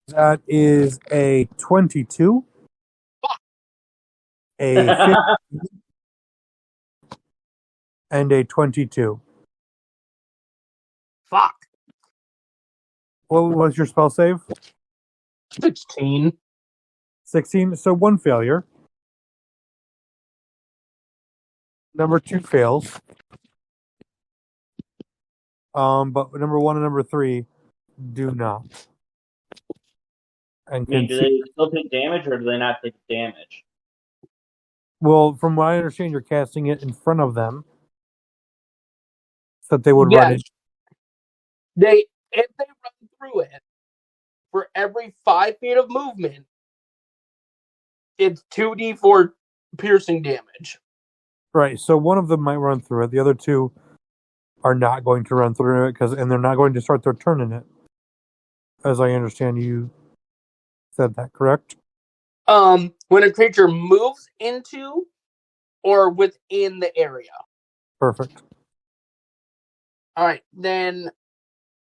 That is a 22, a 15, and a 22. Fuck. What was your spell save? 16. 16. So one failure. Number 2 fails. But number 1 and number 3 do not. And I mean, can do see. they still take damage, or do they not take damage? Well, from what I understand, you're casting it in front of them, so that they would Yes. run it. If they run through it, for every 5 feet of movement, it's 2d4 piercing damage. Right. So one of them might run through it. The other 2 are not going to run through it and they're not going to start their turn in it. As I understand, you said that, correct? When a creature moves into or within the area. Perfect. All right, then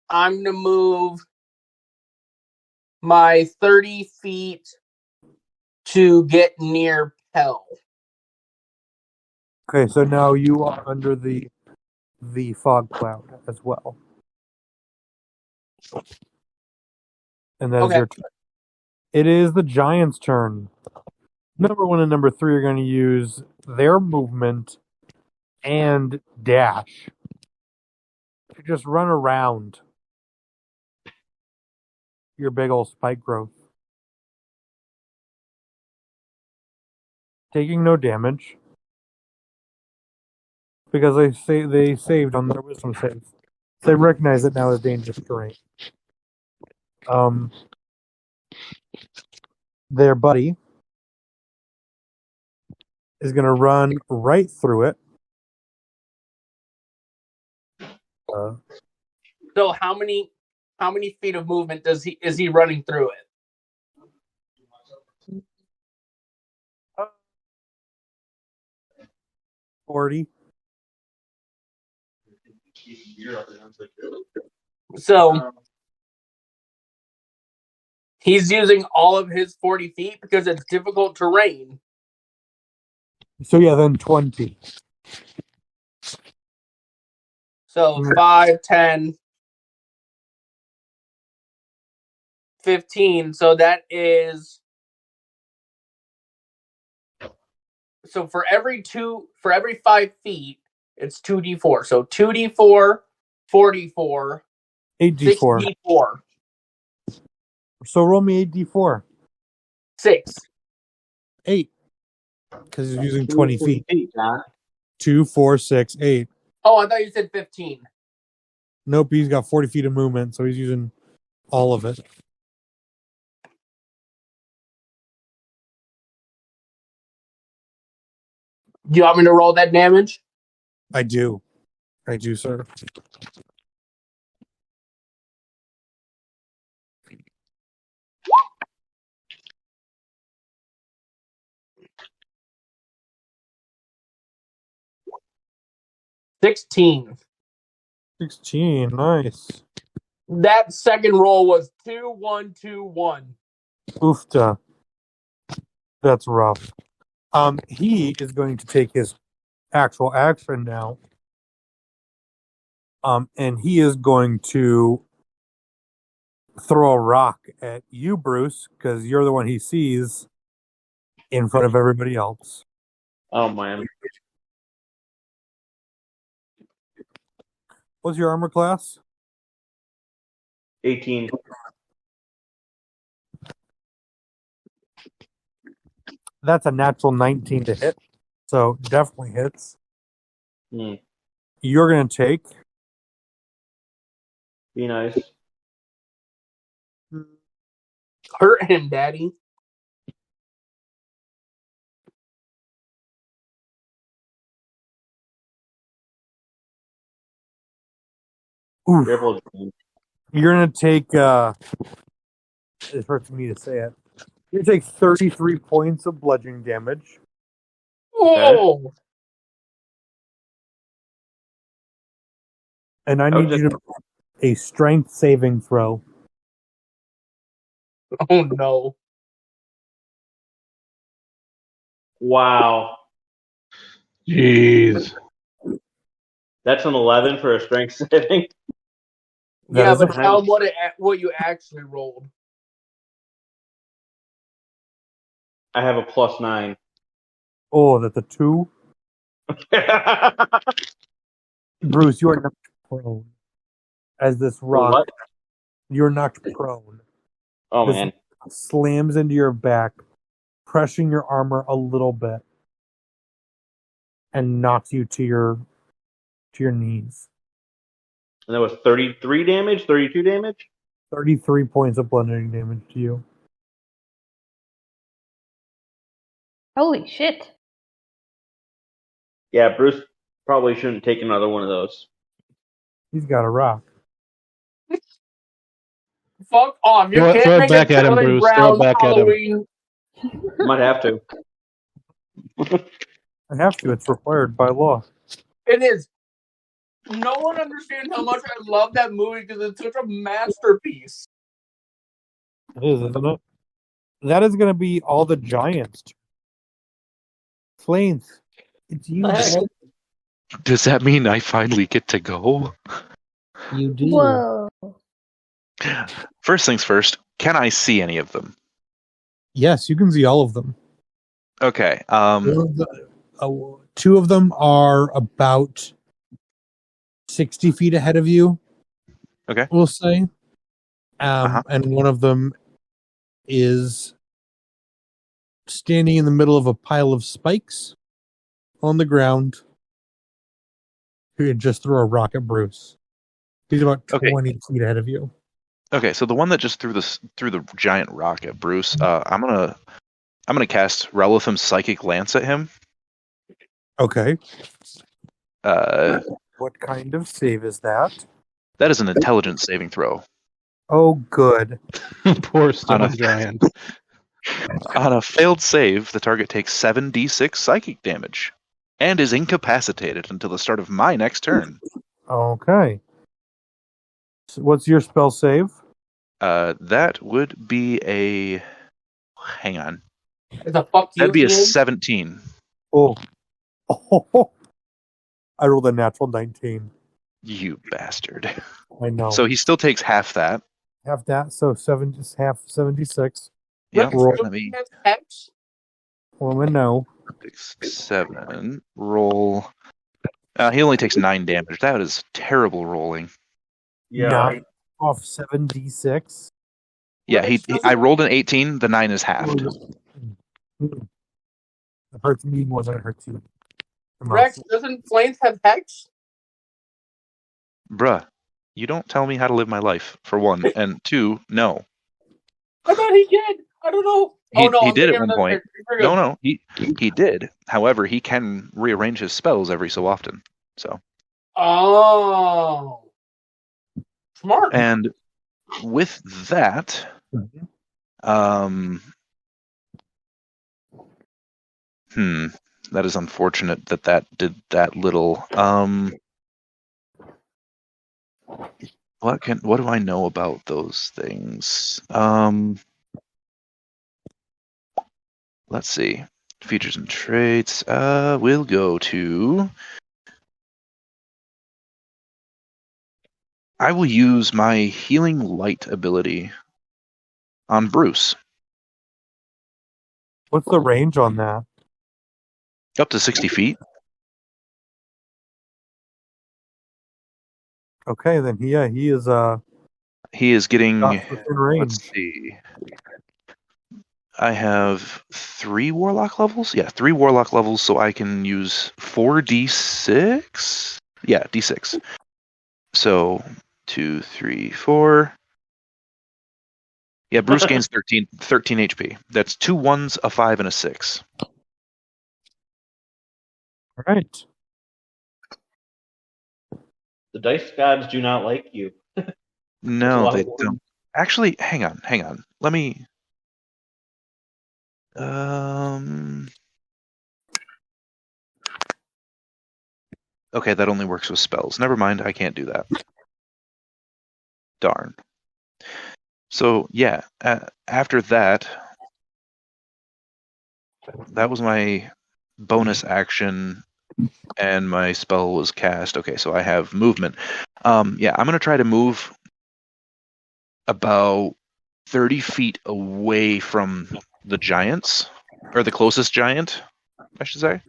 I'm gonna move my 30 feet to get near Pell. Okay, so now you are under the fog cloud as well. And that is Okay. your turn. It is the Giants' turn. Number 1 and number 3 are going to use their movement and dash to just run around your big old spike growth. Taking no damage. Because they saved on their wisdom save. They recognize it now as dangerous terrain. Their buddy is going to run right through it. So how many feet of movement is he running through it? 40. So he's using all of his 40 feet because it's difficult terrain. So yeah, then 20. So 5, 10, 15. So that is... So for every 5 feet, it's 2d4. So 2d4, 44, 8d4. 6d4. So roll me 8d4. 6. 8. Because he's using 20 feet. 8, John. 2, 4, 6, 8. Oh, I thought you said 15. Nope, he's got 40 feet of movement, so he's using all of it. Do you want me to roll that damage? I do. I do, sir. $16. 16. Nice. That second roll was 2, 1, 2, 1. Oofta. That's rough. He is going to take his actual action now. And he is going to throw a rock at you, Bruce, because you're the one he sees in front of everybody else. Oh, man. What's your armor class? 18. That's a natural 19 to hit. So definitely hits. You're going to take... Be nice. Hurt him, Daddy. Oof. Careful, James. You're gonna take. It hurts me to say it. You take 33 points of bludgeoning damage. Oh, And I need you to make a strength saving throw. oh no. Wow. Jeez. That's an 11 for a strength saving. That Yeah, is but a- tell them what you actually rolled. I have a +9. Oh, that's a 2. Bruce, you are knocked prone. As this rock, What? you're knocked prone. Oh, This man. slams into your back, crushing your armor a little bit, and knocks you to your knees. And that was 33 damage? 32 damage? 33 points of bludgeoning damage to you. Holy shit. Yeah, Bruce probably shouldn't take another one of those. He's got a rock. Fuck off! You Throw can't it make back a at him, Charlie Bruce. Throw it Brown back at him. Halloween. Might have to. I have to. It's required by law. It is. No one understands how much I love that movie because it's such a masterpiece. It is, isn't it? That is going to be all the giants. Flames, it's you. Does that mean I finally get to go? You do. Whoa. First things first, can I see any of them? Yes, you can see all of them. Okay. Two of them are about 60 feet ahead of you. Okay. We'll say. And one of them is standing in the middle of a pile of spikes on the ground. You could just throw a rock at Bruce. He's about 20 feet ahead of you. Okay, so the one that just threw the giant rock at Bruce, I'm gonna cast Relithim's Psychic Lance at him. Okay. What kind of save is that? That is an intelligence saving throw. Oh, good. Poor stone giant. On a failed save, the target takes 7d6 psychic damage and is incapacitated until the start of my next turn. Okay. So what's your spell save? That would be a... Hang on. It's a fuck you. That'd be a Ian. 17. Oh. I rolled a natural 19. You bastard. I know. So he still takes half that. Half that, so half 76. Yeah, Roll. let me... Hex? Well, no. 6, 7, roll... he only takes 9 damage. That is terrible rolling. Yeah. 9 off 7d6. Yeah, I rolled an 18. The 9 is halved. It hurts me more than it hurts you. Rex, doesn't Flames have Hex? Bruh, you don't tell me how to live my life, for one. And two, no. I thought he did. I don't know. He did at one point. No, he did. However, he can rearrange his spells every so often. So. Oh. Smart. And with that, that is unfortunate that did that little. What do I know about those things? Let's see. Features and traits. We'll go to. I will use my Healing Light ability on Bruce. What's the range on that? Up to 60 feet. Okay, then he is He is getting. within range. Let's see. I have 3 warlock levels. Yeah, 3 warlock levels, so I can use 4d6. Yeah, d6. So 2, 3, 4. Yeah, Bruce gains 13 HP. That's 2 1s, a 5, and a 6. All right. The dice gods do not like you. No, lot they of work. don't. Actually, hang on. Let me. Okay, that only works with spells. Never mind, I can't do that. Darn. So yeah, after that, that was my bonus action, and my spell was cast. Okay, so I have movement. Yeah, I'm gonna try to move about 30 feet away from the giants, or the closest giant, I should say.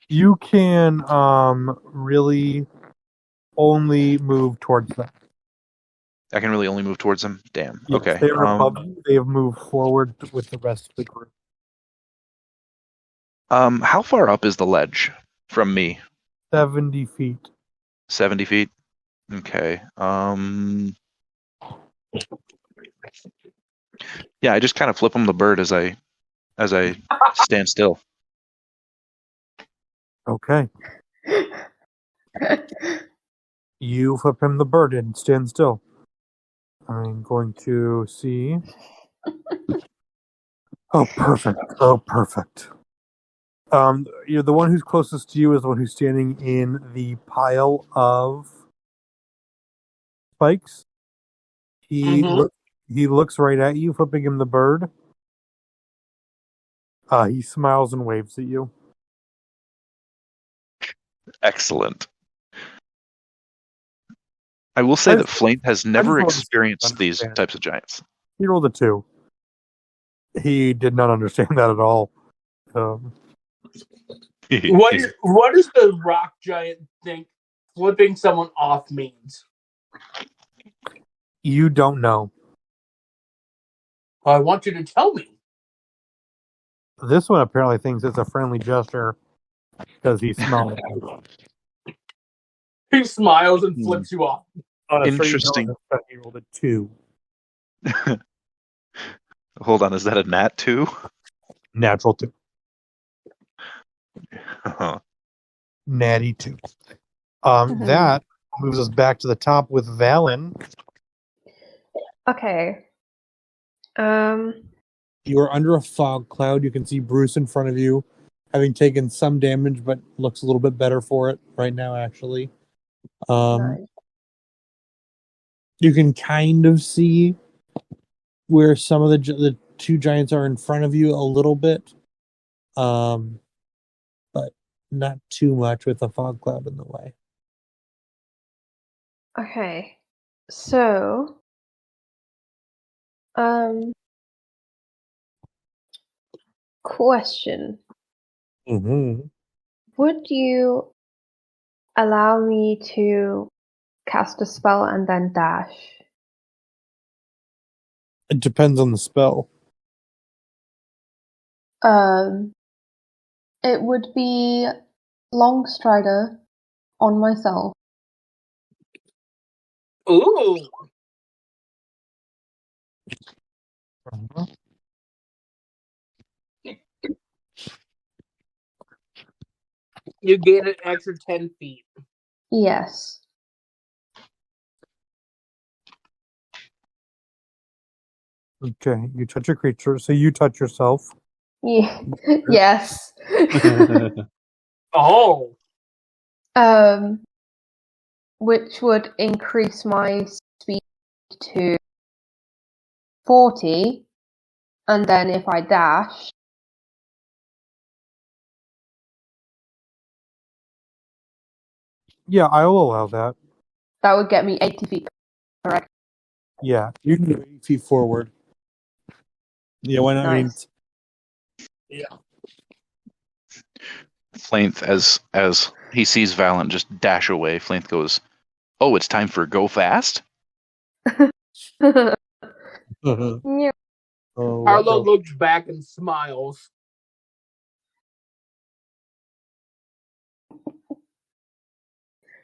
You can really only move towards them. I can really only move towards them. Damn. Yes, Okay. they are above you. They have moved forward with the rest of the group. How far up is the ledge from me? 70 feet. 70 feet. Okay. Yeah, I just kind of flip him the bird as I stand still. Okay. You flip him the bird and stand still. I'm going to see. Oh, perfect. Oh, perfect. You're the one who's closest to you is the one who's standing in the pile of spikes. He looks right at you, flipping him the bird. He smiles and waves at you. Excellent. I will say that Flint has never experienced these types of giants. He rolled a 2. He did not understand that at all. What does the rock giant think flipping someone off means? You don't know. I want you to tell me. This one apparently thinks it's a friendly gesture because he smiles. He smiles and flips you off. Interesting. He rolled a 2. Hold on, is that a nat 2? Natural 2. Uh-huh. Natty 2. That moves us back to the top with Valen. Okay. You are under a fog cloud. You can see Bruce in front of you, having taken some damage, but looks a little bit better for it right now, actually. Nice. You can kind of see where some of the two giants are in front of you a little bit, but not too much with the fog cloud in the way. Okay. So, question. Mm-hmm. Would you allow me to cast a spell and then dash? It depends on the spell. It would be Long Strider on myself. Ooh. You gain an extra 10 feet. Yes. Okay, you touch a creature, so you touch yourself. Yeah. Yes. Oh. Which would increase my speed to 40, and then if I dash, Yeah, I will allow that. that would get me 80 feet. Correct. Yeah, you can go 8 feet forward. Yeah, why not? Nice. Flainth, as he sees Valen just dash away, Flainth goes, "Oh, it's time for go fast." Yeah. Harlow looks back and smiles.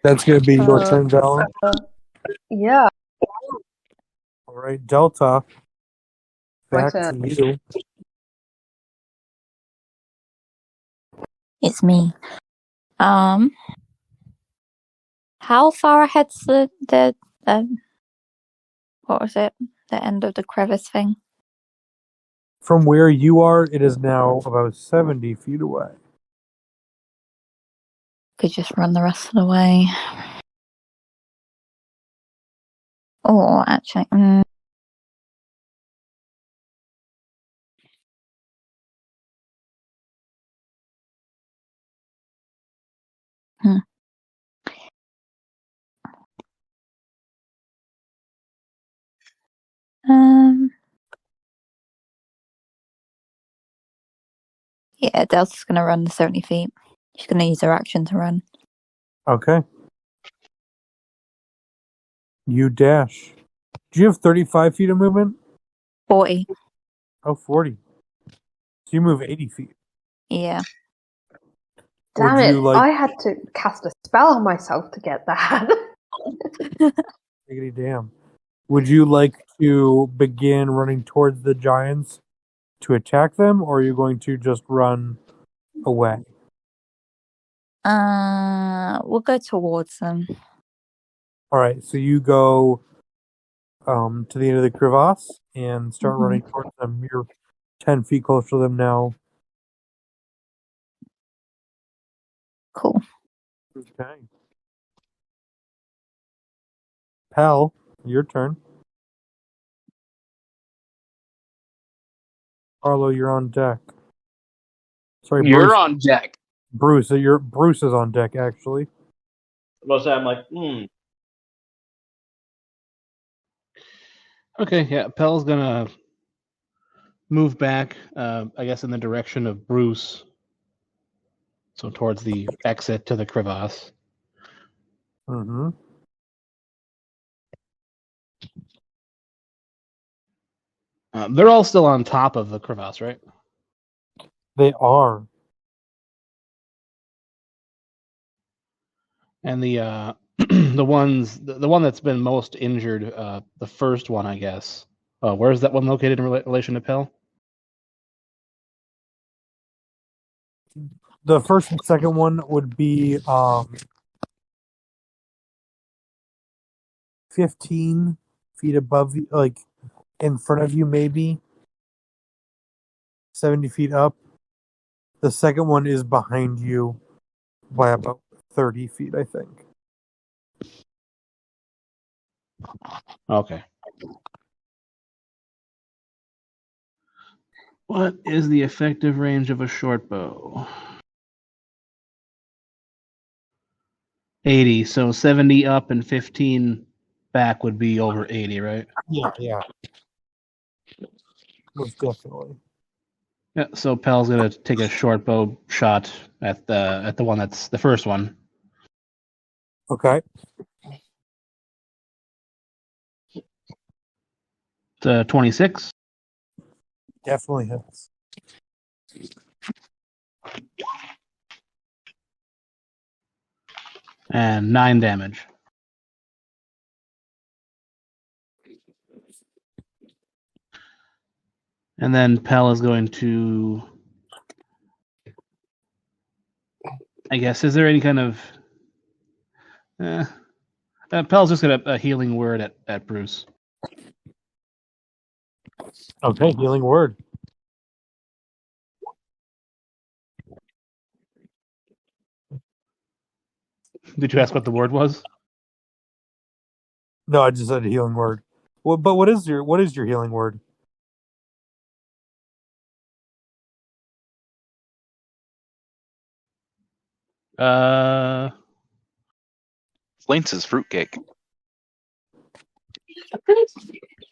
That's going to be your turn, Valen. Yeah. All right, Delta. My Back turn. to you. It's me. How far ahead's the what was it? The end of the crevice thing? From where you are, it is now about 70 feet away. Could just run the rest of the way. Oh, actually, yeah, Delta's gonna run the 70 feet. She's gonna use her action to run. Okay. You dash. Do you have 35 feet of movement? 40. Oh, 40. So you move 80 feet. Yeah. Damn Would it! you like I had to cast a spell on myself to get that. Diggity damn. Would you like to begin running towards the giants to attack them, or are you going to just run away? We'll go towards them. All right, so you go to the end of the crevasse and start running towards them. You're 10 feet closer to them now. Cool. Okay. Pal, your turn. Arlo, you're on deck. Sorry, You're Bruce. on deck. Bruce is on deck actually. Most I'm like, Okay, yeah. Pel's gonna move back, I guess, in the direction of Bruce. So towards the exit to the crevasse. Mm-hmm. They're all still on top of the crevasse, right? They are. And the the one that's been most injured, the first one, I guess. Where's that one located in relation to Pel? The first and second one would be 15 feet above you, like in front of you, maybe 70 feet up. The second one is behind you by about 30 feet, I think. Okay. What is the effective range of a short bow? 80. So 70 up and 15 back would be over 80, right? Yeah. Most definitely. Yeah. So Pel's gonna take a short bow shot at the one that's the first one. Okay. To 26. Definitely hits. And 9 damage. And then Pel is going to, I guess, is there any kind of... Pel's just got a healing word at Bruce. Okay, healing word. Did you ask what the word was? No, I just said a healing word. Well, but what is your healing word? Lance' fruitcake.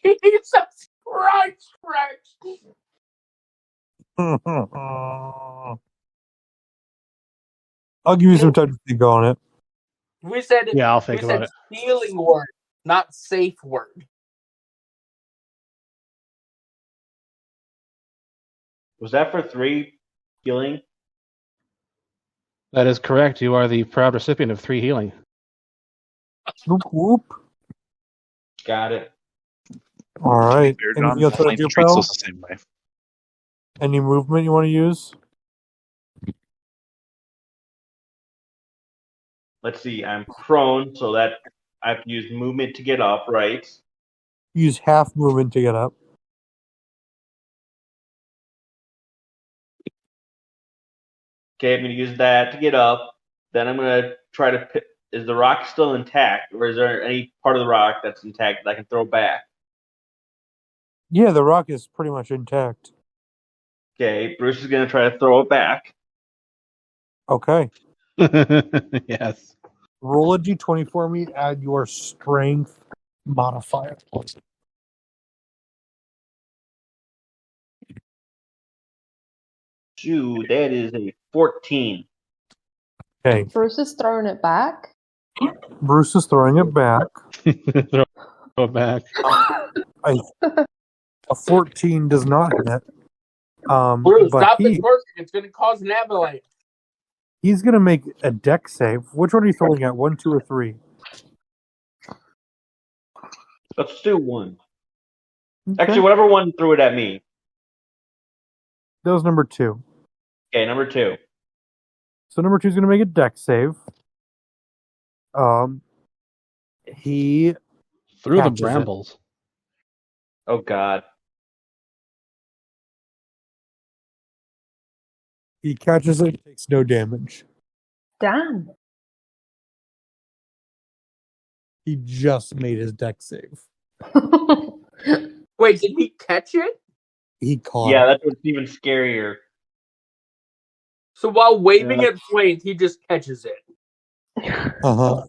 Jesus Christ, Rex. I'll give you some time to think on it. We said Yeah, I'll think about it. healing word, not safe word. was that for 3 healing? That is correct. You are the proud recipient of 3 healing. Whoop whoop. Got it. All right. Beard Anything on. else you want Lance to do, treats pal? us the same way. Any movement you want to use? let's see, I'm prone, so that I have to use movement to get up, right? Use half movement to get up. Okay, I'm going to use that to get up. Then I'm going to try to pick. Is the rock still intact, or is there any part of the rock that's intact that I can throw back? Yeah, the rock is pretty much intact. Okay, Bruce is going to try to throw it back. Okay. Yes. Roll a d20 for me. Add your strength modifier. Shoot, that is a 14. Okay. Bruce is throwing it back. Bruce is throwing it back. Throw it back. A 14 does not hit. Bruce, But stop the twerking. It's going to cause an avalanche. he's going to make a deck save. Which one are you throwing at? 1, 2, or 3? Let's do 1. Okay. Actually, whatever one threw it at me. That was number 2. Okay, number 2. So number 2 is going to make a deck save. He Through the catches it. brambles. Oh, God. He catches it, takes no damage. Damn. He just made his deck save. Wait, did he catch it? He caught Yeah, it. that's what's even scarier. So while waving Yeah. at Flames, he just catches it. Uh-huh.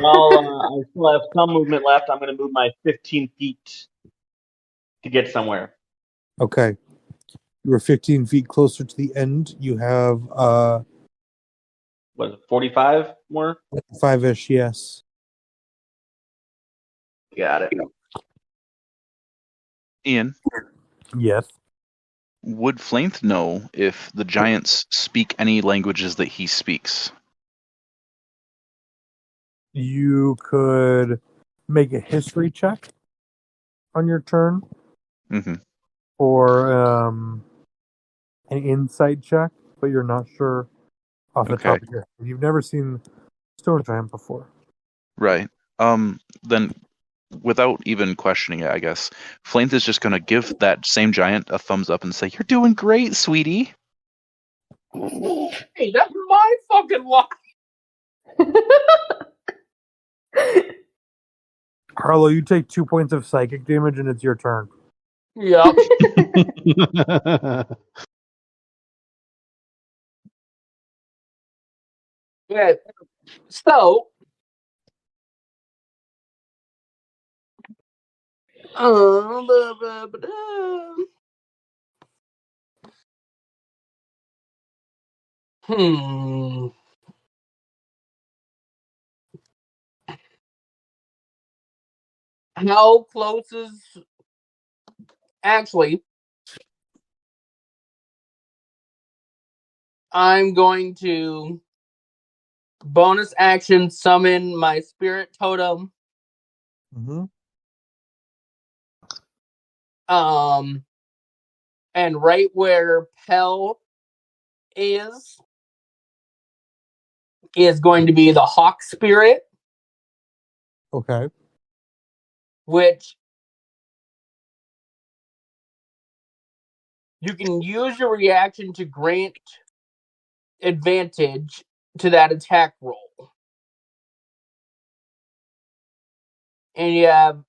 Well, I still have some movement left. I'm going to move my 15 feet to get somewhere. Okay. You are 15 feet closer to the end. You have What is it, 45 more? 5-ish, yes. Got it. Ian, Yes. would Flainth know if the giants speak any languages that he speaks? You could make a history check on your turn, Mm-hmm. or an insight check, but you're not sure off the top Okay. of your head. You've never seen Stone Giant before. Right. Then, without even questioning it, I guess Flainth is just going to give that same giant a thumbs up and say, "You're doing great, sweetie." Hey, that's my fucking line. Harlow, you take 2 points of psychic damage, and it's your turn. Yep. Yeah. So, blah, blah, blah. How close is... Actually, I'm going to bonus action summon my spirit totem. Mm-hmm. And right where Pell is going to be the hawk spirit, Okay. which you can use your reaction to grant advantage to that attack roll. And you have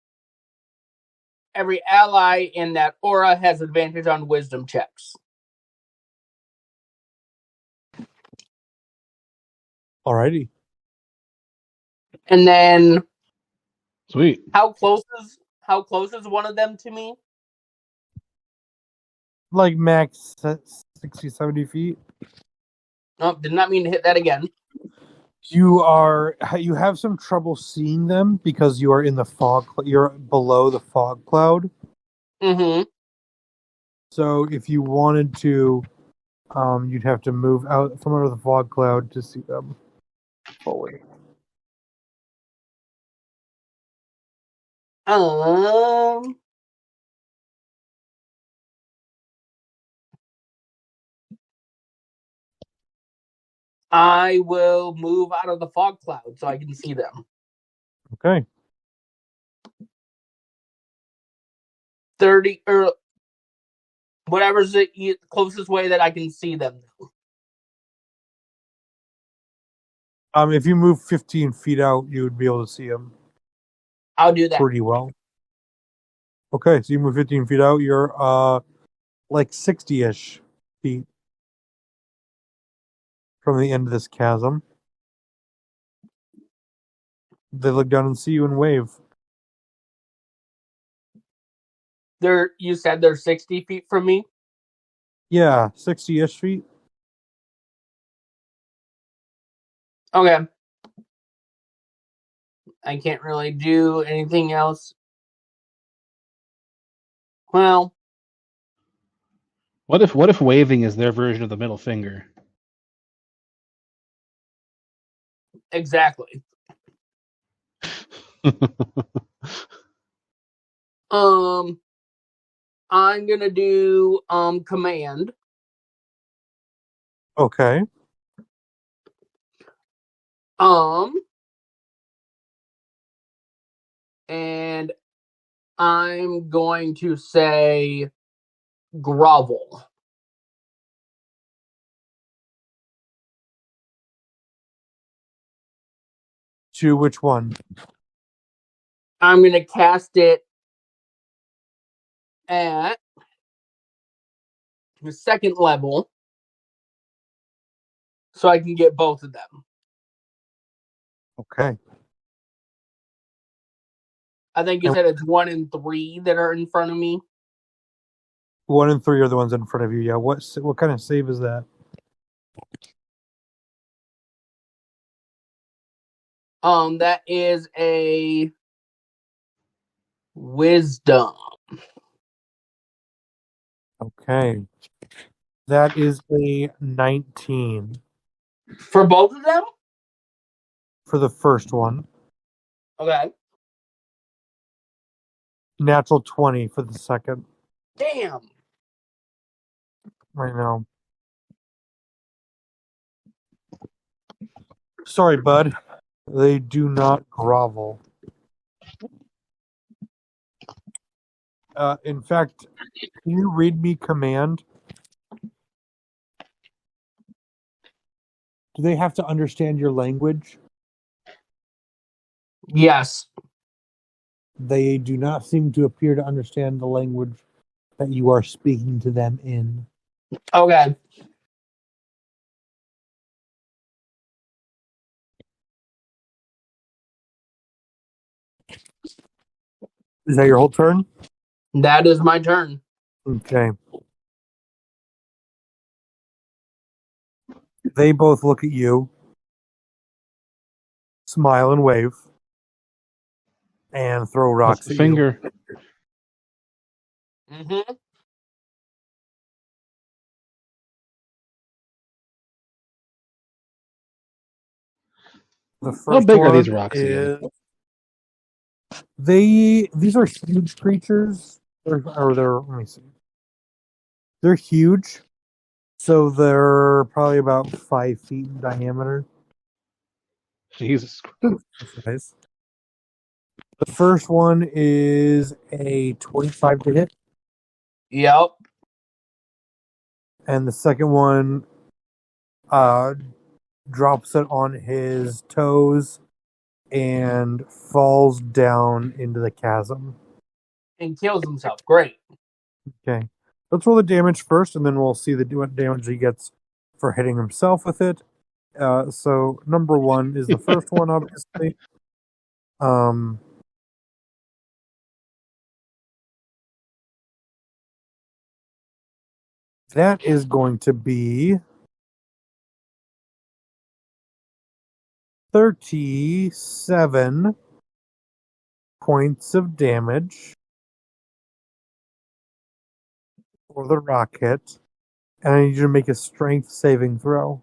every ally in that aura has advantage on wisdom checks. Alrighty. And then Sweet. how close is one of them to me? Like max 60, 70 feet. Oh, did not mean to hit that again. You have some trouble seeing them because you are in the fog. You're below the fog cloud. Mm-hmm. So if you wanted to, you'd have to move out from under the fog cloud to see them fully. I will move out of the fog cloud so I can see them. Okay. 30 or whatever's the closest way that I can see them. If you move 15 feet out, you would be able to see them I'll do that. pretty well. Okay, so you move 15 feet out, you're like 60-ish feet from the end of this chasm. They look down and see you and wave. You said they're 60 feet from me? Yeah, 60-ish feet. Okay. I can't really do anything else. Well, What if waving is their version of the middle finger? exactly. I'm gonna do command. Okay. And I'm going to say grovel. To which one? I'm gonna cast it at the second level so I can get both of them. Okay. I think you said it's 1 and 3 that are in front of me. 1 and 3 are the ones in front of you. Yeah. What kind of save is that? That is a wisdom. Okay. That is a 19 For both of them? for the first one. Okay. Natural 20 for the second. Damn. Right now. Sorry, bud. They do not grovel. In fact, can you read me command? Do they have to understand your language? Yes. They do not seem to appear to understand the language that you are speaking to them in. Okay. Is that your whole turn? That is my turn. Okay. They both look at you, smile and wave, and throw rocks That's at the finger. Mm-hmm. you. The first How big are one these rocks again? These are huge creatures. Let me see. They're huge. So they're probably about 5 feet in diameter. Jesus. Nice. The first one is a 25 to hit, Yep. and the second one drops it on his toes and falls down into the chasm. And kills himself. Great. Okay. Let's roll the damage first, and then we'll see what damage he gets for hitting himself with it. So number 1 is the first one, obviously. That is going to be 37 points of damage for the rock hit. And I need you to make a strength saving throw.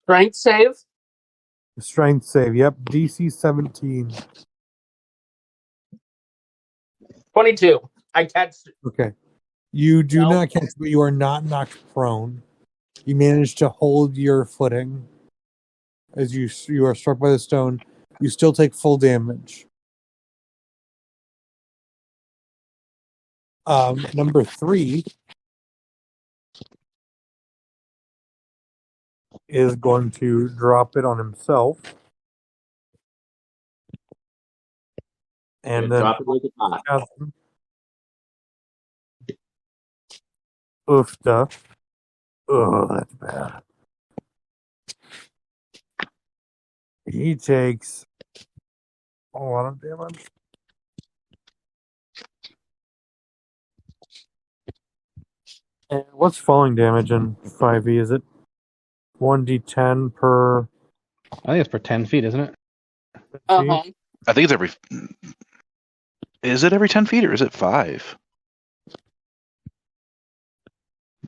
Strength save? Strength save, yep. DC 17. 22. I catch. Okay. You do No. not catch, but you are not knocked prone. You manage to hold your footing as you are struck by the stone. You still take full damage. Number 3 is going to drop it on himself. And then drop it like a hot. chasm. Oofta. Oh, that's bad. He takes a lot of damage. And what's falling damage in 5e? Is it 1d10 per I think it's per 10 feet, isn't it? Uh-huh. I think it's every. Is it every 10 feet or is it 5?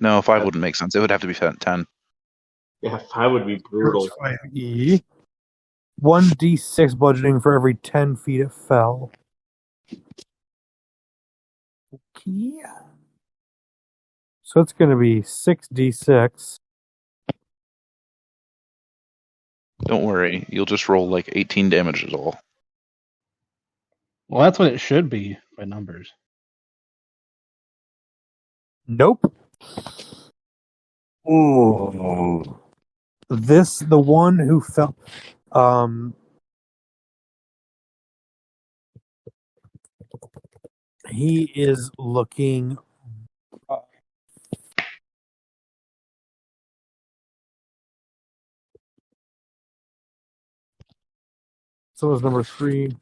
No, 5 wouldn't make sense. It would have to be 10. Yeah, 5 would be brutal. 5e. 1d6 bludgeoning for every 10 feet it fell. Okay. So it's going to be 6d6. Don't worry, you'll just roll like 18 damage is all. Well, that's what it should be by numbers. Nope. Ooh. The one who fell. He is looking. So is number 3.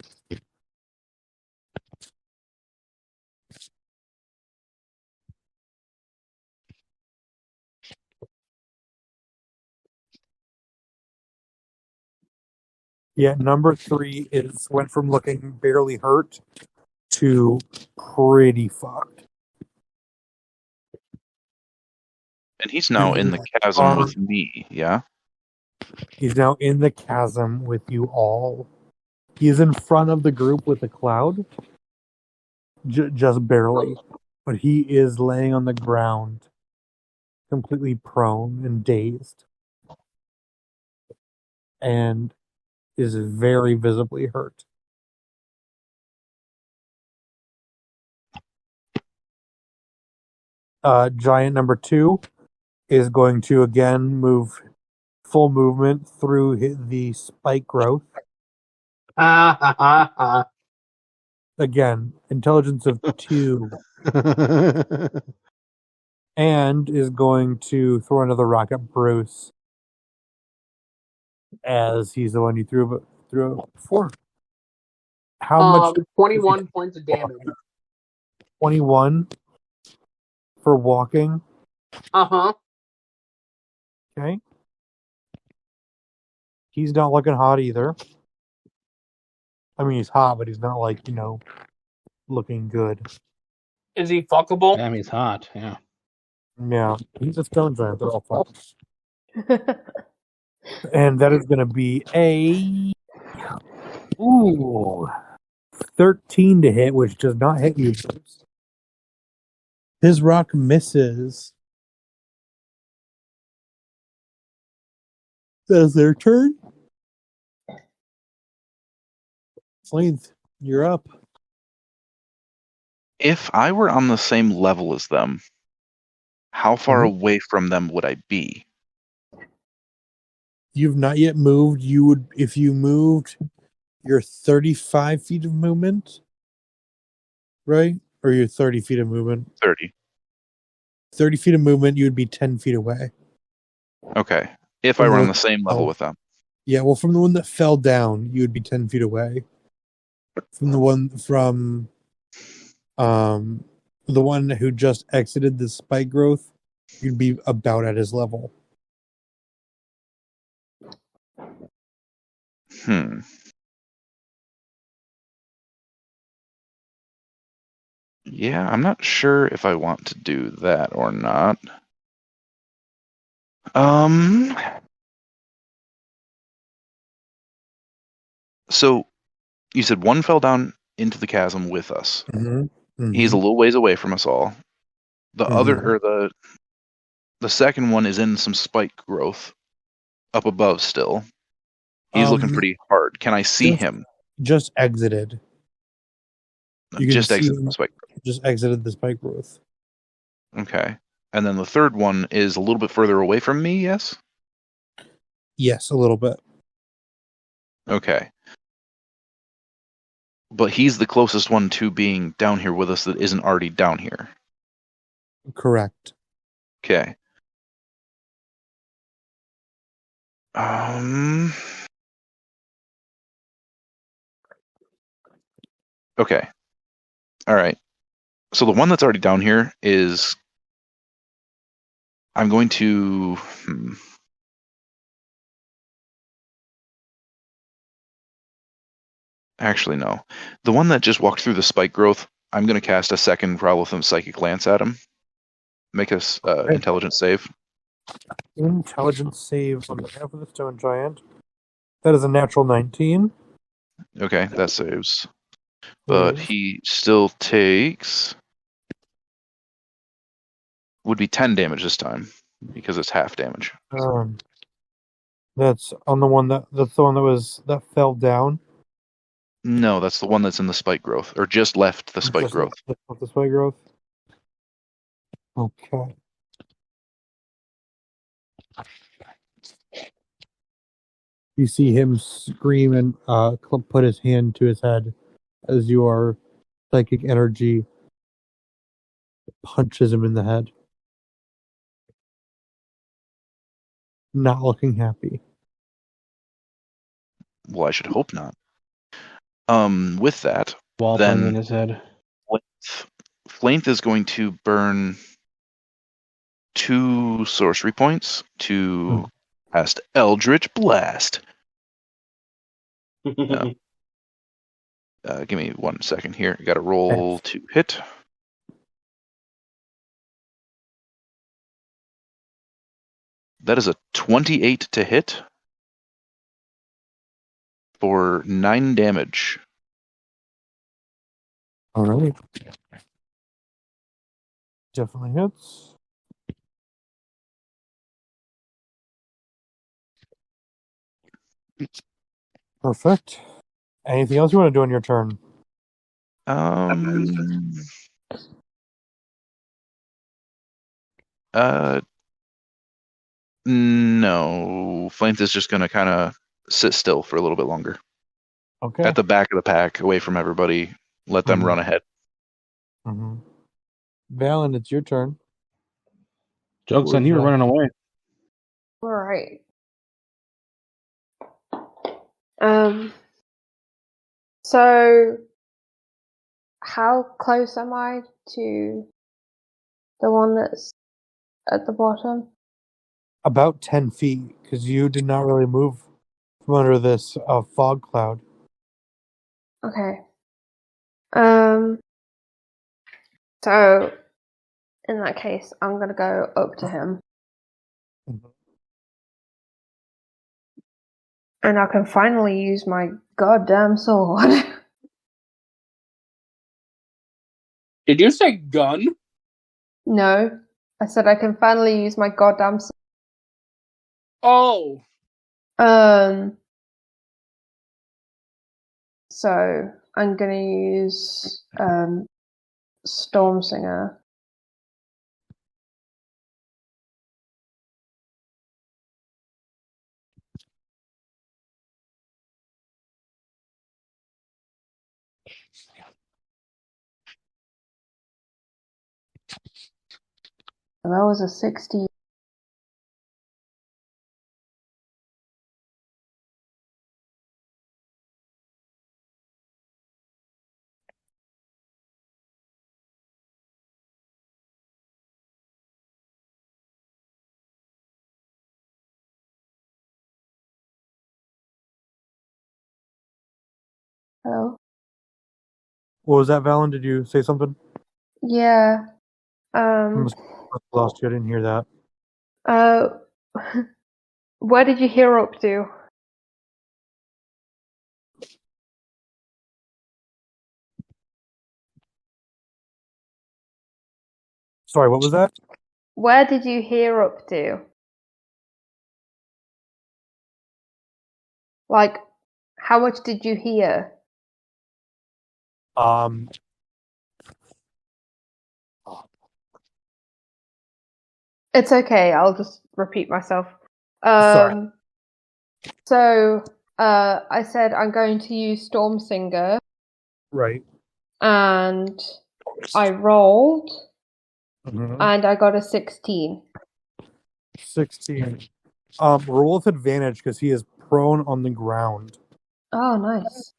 Yeah, number 3 went from looking barely hurt to pretty fucked. And he's now in the chasm with me, yeah? He's now in the chasm with you all. He's in front of the group with the cloud. Just barely. But he is laying on the ground, completely prone and dazed. And is very visibly hurt. Giant number 2 is going to again move full movement through the spike growth. Again, intelligence of 2. And is going to throw another rock at Bruce. As he's the one you threw before. How much? 21 points of damage. 21 for walking. Uh-huh. Okay. He's not looking hot either. I mean, he's hot, but he's not like, looking good. Is he fuckable? Damn, he's hot. Yeah. Yeah. He's a stone giant. They're all fun. And that is going to be a 13 to hit, which does not hit you. His rock misses. That is their turn. Flaith, you're up. If I were on the same level as them, how far away from them would I be? You've not yet moved. You would, if you moved, your 35 feet of movement, right? Or your 30 feet of movement? 30. 30 feet of movement, you would be 10 feet away. Okay. If I were on the same level with them. Yeah, well, from the one that fell down, you would be 10 feet away. From the one the one who just exited the spike growth, you'd be about at his level. Yeah, I'm not sure if I want to do that or not. So you said one fell down into the chasm with us. Mm-hmm. Mm-hmm. He's a little ways away from us all. The other or the second one is in some spike growth up above still. He's looking pretty hard. Can I see him? Just exited. You can Just see exit him. the spike. Just exited the spike growth. Okay. And then the third one is a little bit further away from me, yes? Yes, a little bit. Okay. But he's the closest one to being down here with us that isn't already down here. Correct. Okay. Okay. All right. So the one that's already down here is I'm going to Actually, no. The one that just walked through the spike growth, I'm going to cast a second Growlitham Psychic Lance at him. Make us intelligence save. Intelligence save on behalf of the stone giant. That is a natural 19. Okay, that saves. But he still takes... would be 10 damage this time, because it's half damage. That's on the one that fell down. No, that's the one that's in the spike growth, or just left the spike growth. Left the spike growth. Okay. You see him scream and put his hand to his head as your psychic energy punches him in the head. Not looking happy. Well, I should hope not. With that, Wall then bang in his head. Flainth is going to burn 2 sorcery points to cast Eldritch Blast. Give me 1 second here. I got to roll to hit. That is a 28 to hit for 9 damage. All right. Definitely hits. Perfect. Anything else you want to do on your turn? No. Flainth is just going to kind of sit still for a little bit longer. Okay. At the back of the pack, away from everybody. Let them run ahead. Valen, it's your turn. Joke's on you, running away. All right. So how close am I to the one that's at the bottom? About 10 feet, because you did not really move from under this fog cloud. Okay. So in that case, I'm gonna go up to him. And I can finally use my goddamn sword. Did you say gun? No. I said I can finally use my goddamn sword. Oh. So I'm gonna use Stormsinger. And that was a 60. Hello? What was that, Valen? Did you say something? Yeah. Lost you. I didn't hear that. Where did you hear up to? Sorry, what was that? Where did you hear up to? Like, how much did you hear? It's okay. I'll just repeat myself. Sorry. So, I said I'm going to use Stormsinger, Right. and I rolled, Mhm. and I got a 16. 16. Roll with advantage because he is prone on the ground. Oh, nice.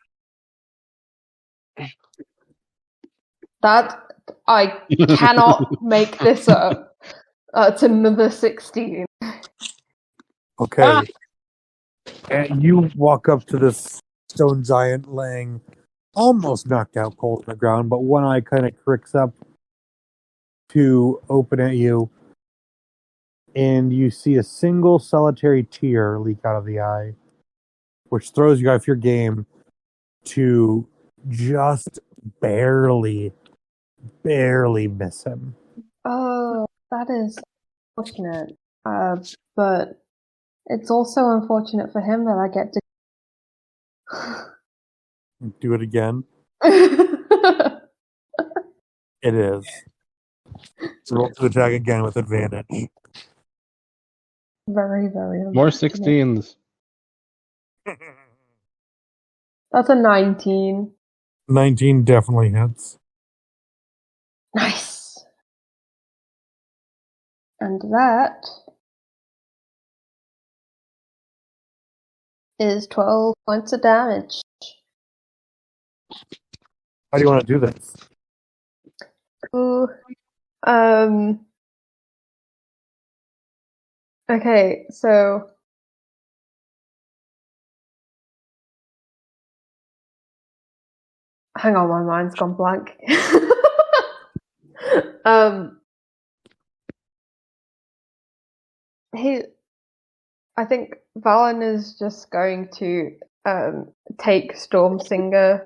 That I cannot make this up. It's another 16. Okay. Ah! And you walk up to this stone giant laying almost knocked out cold on the ground, but one eye kind of cricks up to open at you, and you see a single solitary tear leak out of the eye, which throws you off your game to just barely miss him. Oh, that is unfortunate. But it's also unfortunate for him that I get to. Do it again. It is. So roll to attack again with advantage. Very, very More unfortunate. 16s. That's a 19. 19 definitely hits. Nice. And that is 12 points of damage. How do you want to do this? Ooh. Okay, so hang on, my mind's gone blank. I think Valen is just going to take Stormsinger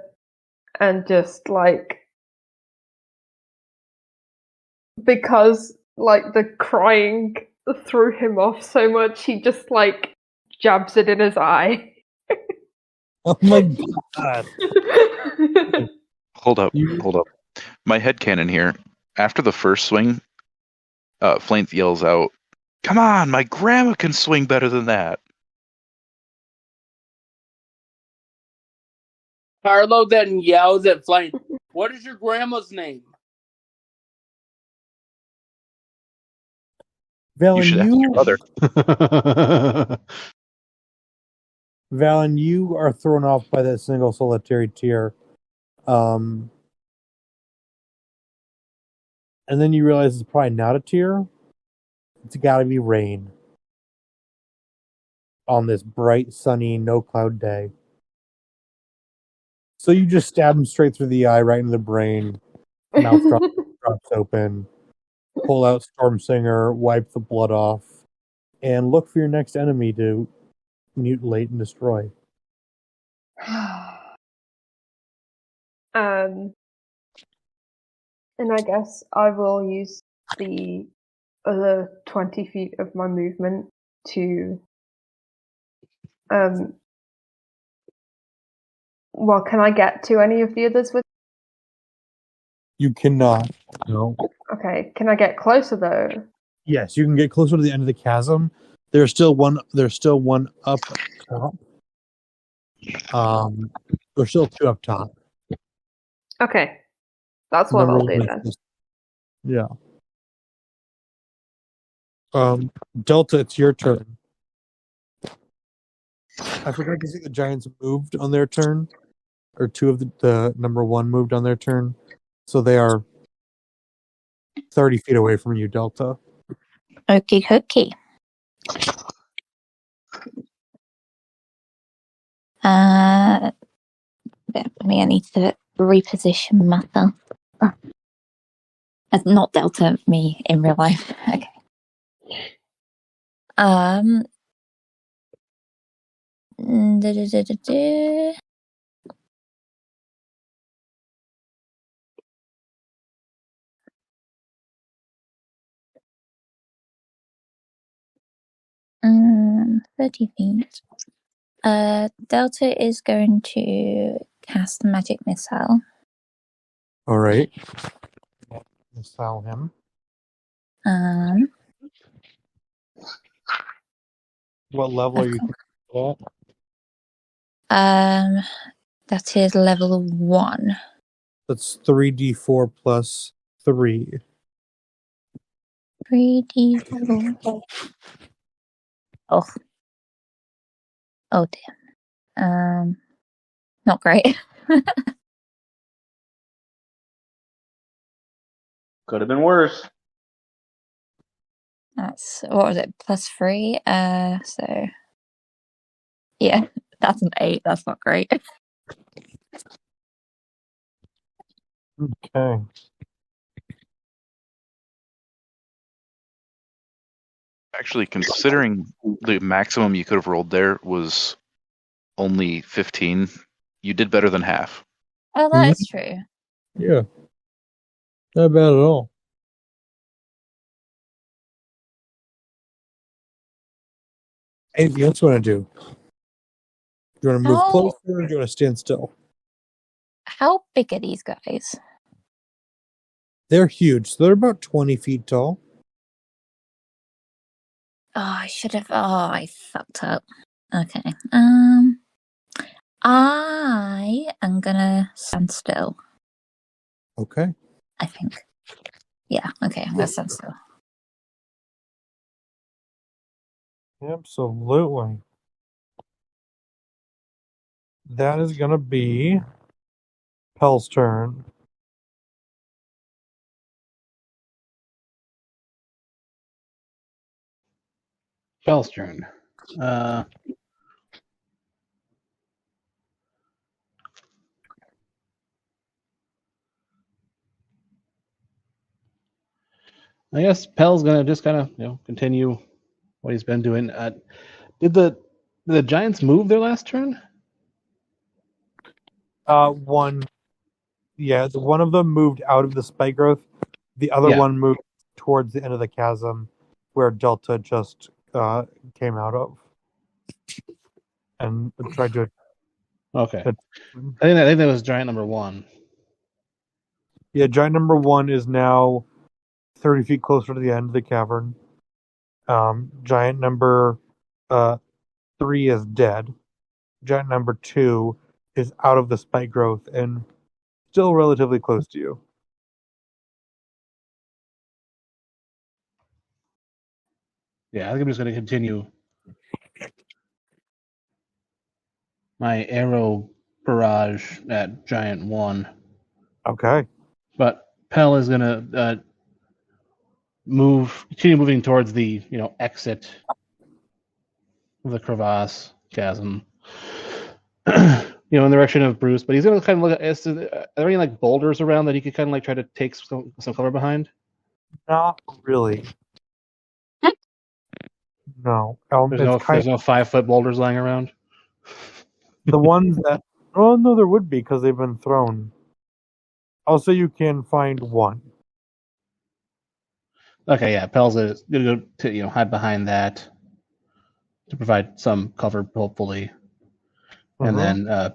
and just because the crying threw him off so much, he just jabs it in his eye. Oh my god. Hold up. My headcanon here. After the first swing, Flainth yells out, "Come on, my grandma can swing better than that." Carlo then yells at Flame, "What is your grandma's name?" Valen, should ask your mother. Valen, you are thrown off by that single solitary tear. And then you realize it's probably not a tear. It's gotta be rain. On this bright, sunny, no cloud day. So you just stab him straight through the eye, right in the brain. Mouth drops open. Pull out Stormsinger, wipe the blood off, and look for your next enemy to mutilate and destroy. And I guess I will use the other 20 feet of my movement to well, can I get to any of the others with? You cannot. No. Okay, can I get closer though? Yes, you can get closer to the end of the chasm. There's still one up top. There's still two up top. Okay. That's what I'll do then. Yeah. Delta, it's your turn. I forgot to see the Giants moved on their turn. Or two of the number one moved on their turn. So they are 30 feet away from you, Delta. Okie dokie. Bear with me, I need to reposition myself. Not Delta, me in real life. Okay. 30 feet. Delta is going to cast Magic Missile. All right. Missile him. What level are you thinking at? That is level 1. That's 3d4 plus 3. 3d4. Oh. Oh dear. Not great. Could have been worse. That's, what was it, plus 3? So yeah, that's an 8. That's not great. Okay. Actually, considering the maximum you could have rolled there was only 15, you did better than half. Oh, that is true. Yeah. Not bad at all. Anything else you want to do? Do you want to move closer or do you want to stand still? How big are these guys? They're huge. So they're about 20 feet tall. Oh, I should have. Oh, I fucked up. Okay. I am gonna stand still. Okay. I think. Yeah. Okay. I'm gonna stand still. Absolutely. That is going to be Pel's turn. Pel's turn. I guess Pel's gonna just kind of continue what he's been doing. Did the Giants move their last turn? One. Yeah, one of them moved out of the spike growth. The other one moved towards the end of the chasm where Delta just came out of. And tried to... Okay. I think that was Giant number 1. Yeah, Giant number 1 is now 30 feet closer to the end of the cavern. Giant number 3 is dead. Giant number 2 is out of the spike growth and still relatively close to you. Yeah, I think I'm just going to continue my arrow barrage at Giant 1. Okay. But Pel is going to continue moving towards the exit of the crevasse chasm, in the direction of Bruce. But he's going to kind of look at, are there any like boulders around that he could kind of like try to take some cover behind? Not really. No. There's no 5-foot boulders lying around. The ones that... Oh, no, there would be because they've been thrown. Also, you can find one. Okay, yeah. Pel's going to go to hide behind that to provide some cover, hopefully. And then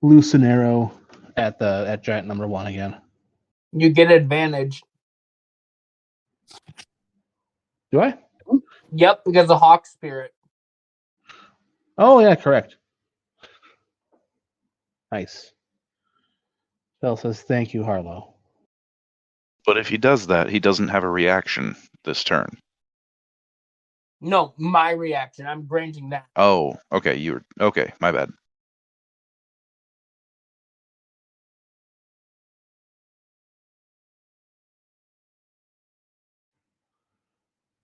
loose an arrow at Giant number 1 again. You get advantage. Do I? Yep, because of Hawk Spirit. Oh yeah, correct. Nice. Pel says, "Thank you, Harlow." But if he does that, he doesn't have a reaction this turn. No, my reaction. I'm granting that. Oh, okay. Okay. My bad.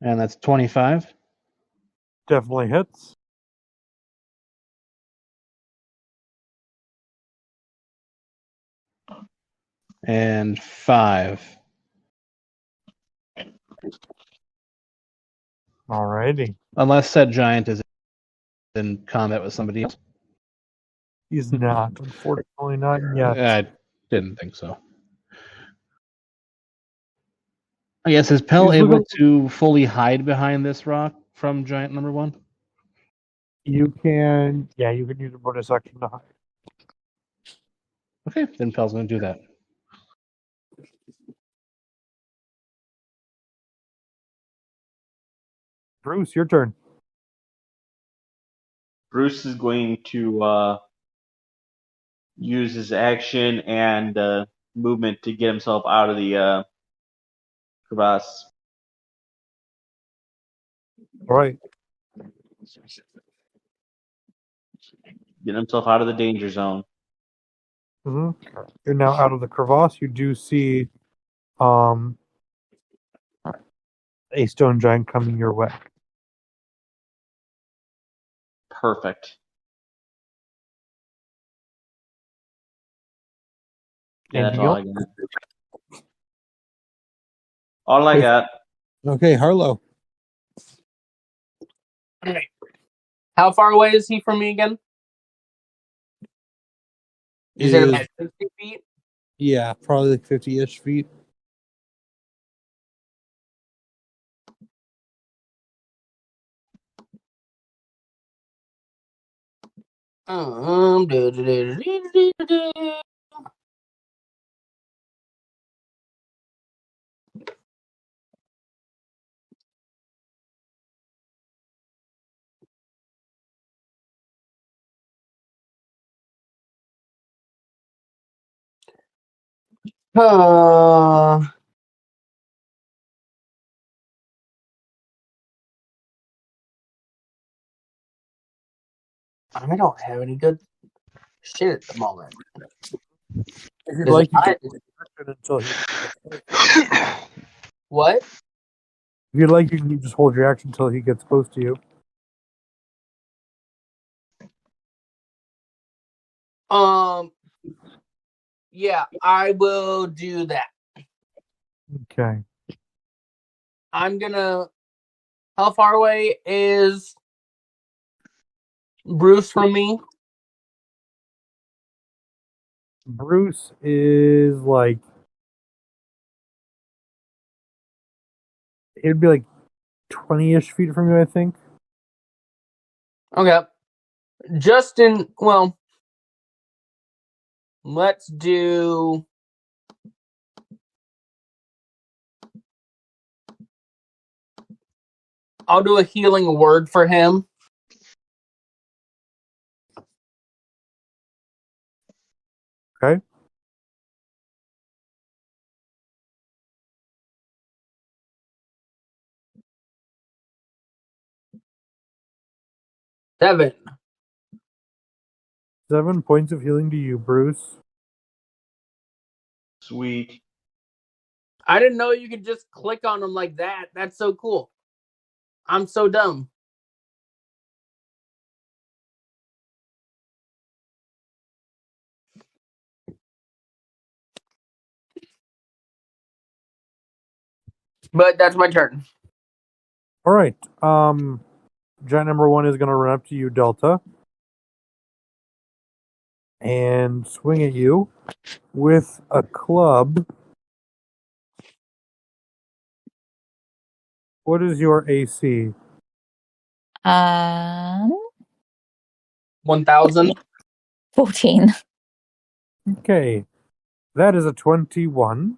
And that's 25. Definitely hits. And 5. Alrighty. Unless said giant is in combat with somebody else. He's not. Unfortunately, not yet. I didn't think so. I guess is Pel able to fully hide behind this rock from giant number one? You can use a bonus action to hide. Okay, then Pel's going to do that. Bruce, your turn. Bruce is going to use his action and movement to get himself out of the crevasse. All right. Get himself out of the danger zone. You're now out of the crevasse. You do see a stone giant coming your way. Perfect. Yeah, that's Anything all I else? got. All I got. Okay, Harlow. Alright. How far away is he from me again? You said about 60 feet? Yeah, probably like 50-ish feet. Do, do, do, do, do, do, do. I don't have any good shit at the moment. If you'd Is like, it- you I- can until he. What? If you'd like, you can just hold your action until he gets close to you. Yeah, I will do that. Okay. I'm gonna. How far away is Bruce from me? Bruce is like, it'd be like 20-ish feet from you, I think. Okay. Justin, well, let's do. I'll do a healing word for him. Okay. Seven. 7 points of healing to you, Bruce. Sweet. I didn't know you could just click on them like that. That's so cool. I'm so dumb. But that's my turn. All right. Giant number one is going to run up to you, Delta, and swing at you with a club. What is your AC? 1,000. 14. Okay. That is a 21.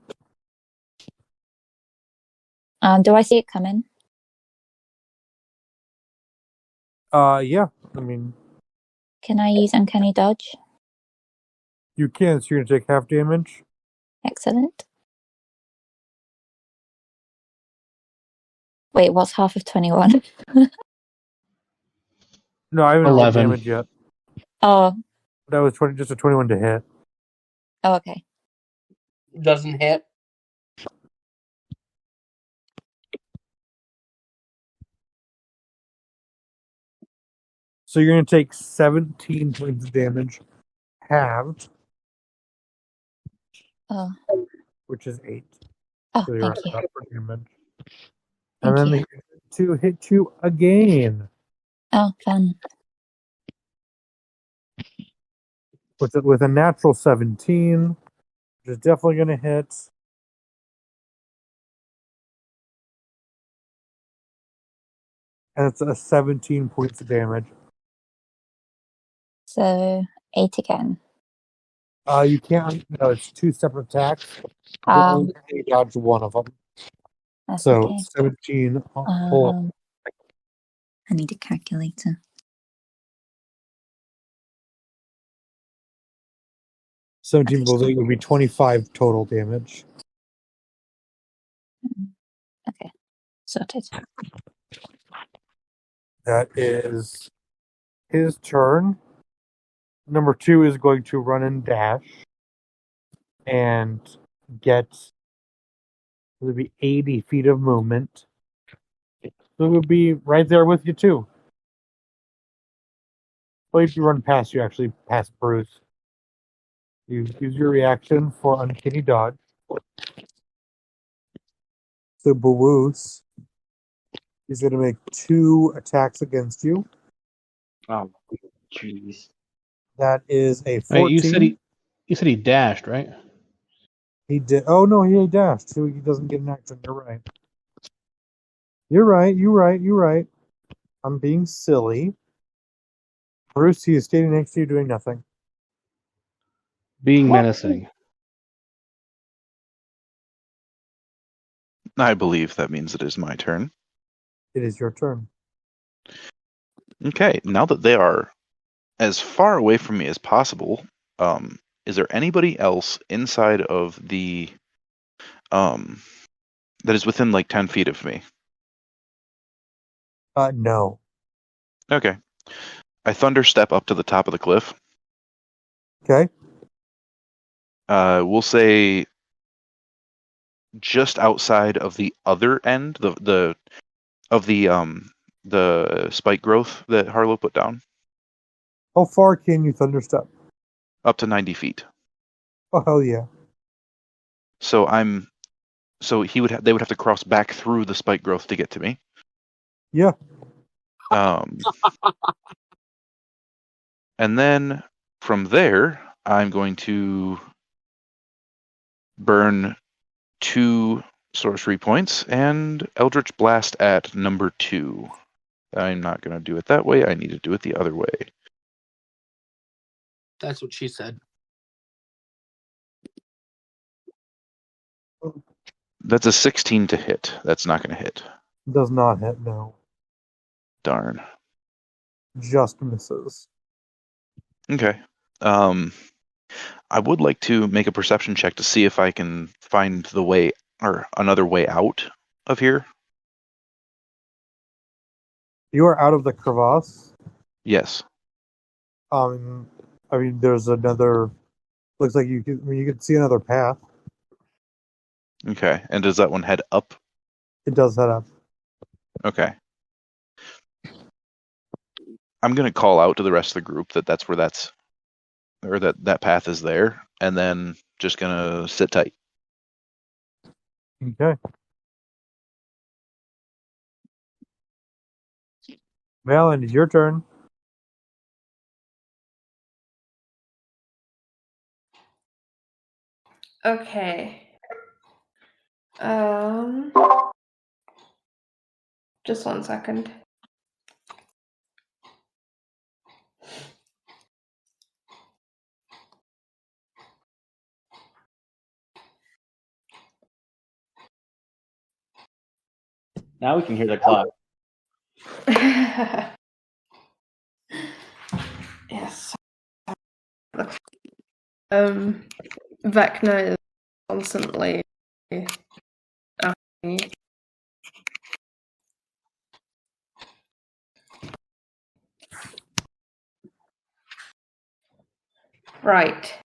Do I see it coming? Yeah. I mean, Can I use Uncanny Dodge? you can, so you're going to take half damage. Excellent. Wait, what's half of 21? No, I haven't rolled 11. damage yet. Oh, That was just a 21 to hit. oh, okay. Doesn't hit. So you're going to take 17 points of damage, halved, Oh, which is 8. oh, So you're thank you. up for damage. Thank And then you. the two hit you again Oh, fun. with a natural 17, which is definitely going to hit. and it's a 17 points of damage. So 8 again. You can't. No, it's 2 separate attacks. You can only dodge one of them. That's So okay. 17 whole. I need a calculator. Seventeen would be 25 total damage. Okay, sorted. That is his turn. Number 2 is going to run and dash and get. It would be 80 feet of movement. So it would be right there with you too. Well, if you run past you, actually past Bruce. You use your reaction for uncanny dodge. So Bruce is going to make 2 attacks against you. Oh, jeez. That is a 14. Wait, you said he dashed, right? He did. Oh no, he dashed, so he doesn't get an action. You're right. You're right. I'm being silly. Bruce, he is standing next to you doing nothing. Being menacing. I believe that means it is my turn. It is your turn. Okay, now that they are as far away from me as possible, is there anybody else inside of the that is within like 10 feet of me? No. Okay. I thunder step up to the top of the cliff. Okay. We'll say just outside of the other end, the spike growth that Harlow put down. How far can you thunderstep? Up to 90 feet. Oh hell yeah. So they would have to cross back through the spike growth to get to me. Yeah. And then from there, I'm going to burn 2 sorcery points and Eldritch Blast at number 2. I'm not going to do it that way. I need to do it the other way. That's what she said. That's a 16 to hit. That's not going to hit. Does not hit, no. Darn. Just misses. Okay. I would like to make a perception check to see if I can find the way or another way out of here. You are out of the crevasse. Yes. I mean, there's another. Looks like you can see another path. Okay. And does that one head up? It does head up. Okay. I'm going to call out to the rest of the group that that path is there, and then just going to sit tight. Okay. Valen, it's your turn. Okay. Just 1 second. Now we can hear the clock. Yes. Vecna is constantly asking me. Right.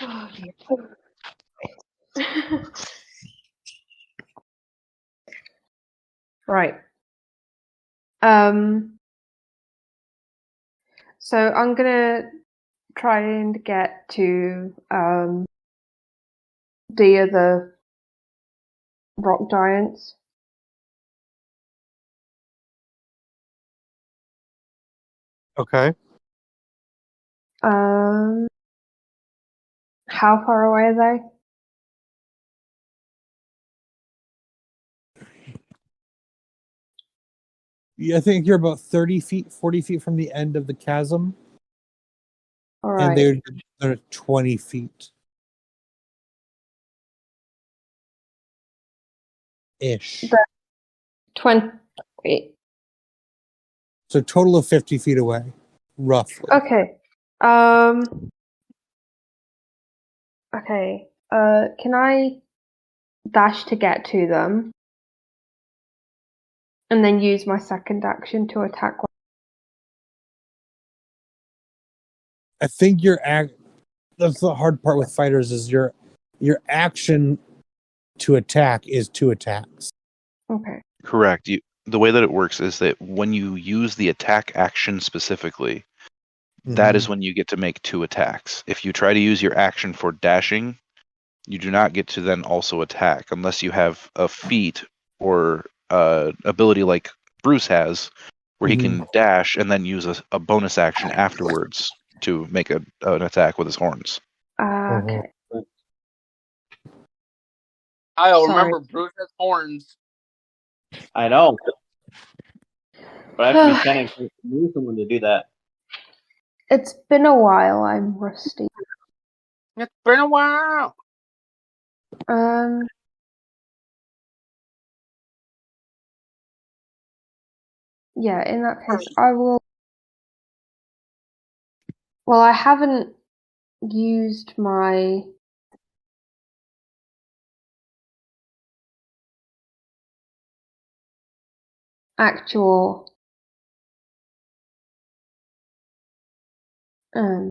Oh, dear. Right. So I'm gonna try and get to the rock giants. Okay. How far away are they? Yeah, I think you're about 30 feet, 40 feet from the end of the chasm, All and right. they're 20 feet ish. 20. Wait. So total of 50 feet away, roughly. Okay. Okay. Can I dash to get to them, and then use my second action to attack? I think that's the hard part with fighters is your action to attack is 2 attacks. Okay. Correct. The way that it works is that when you use the attack action specifically, that is when you get to make 2 attacks. If you try to use your action for dashing, you do not get to then also attack unless you have a feat or ability like Bruce has, where he can dash and then use a bonus action afterwards to make an attack with his horns. Okay. I'll Sorry. remember Bruce has horns. I know. But I have to be standing to move someone to do that. It's been a while. I'm rusty. It's been a while. Yeah, in that case, I will. Well, I haven't used my actual I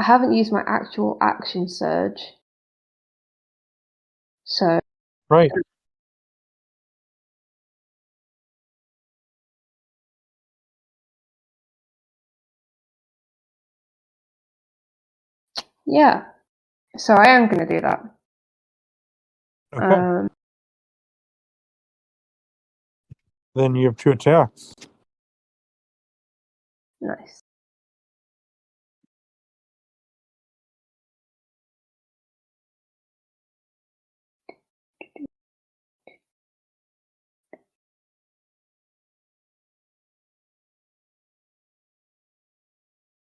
haven't used my actual action surge. So Right. yeah. So I am gonna do that. Okay. Then you have 2 attacks. Nice.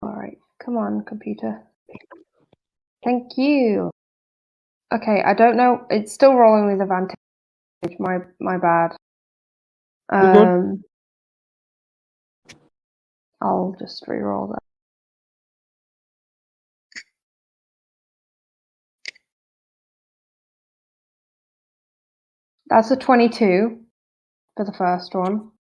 Alright, come on, computer. Thank you. Okay, I don't know. It's still rolling with advantage. My bad. You're good. I'll just re-roll that. That's a 22 for the first one.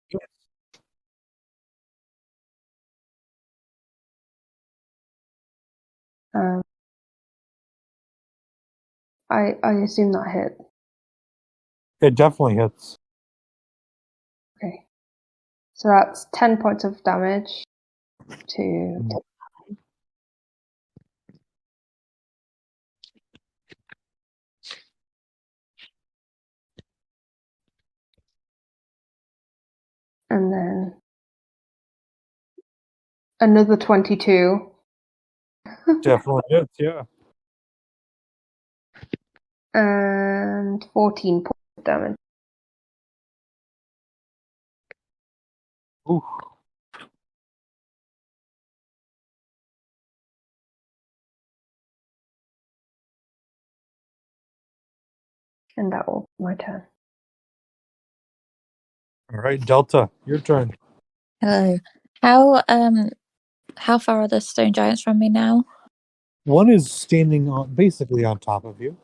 I assume that hit. It definitely hits. Okay. So that's 10 points of damage to... And then another 22. Definitely hits, yeah. And 14 points of damage. Ooh. And that will be my turn. All right, Delta, your turn. Hello. How far are the stone giants from me now? One is standing basically on top of you.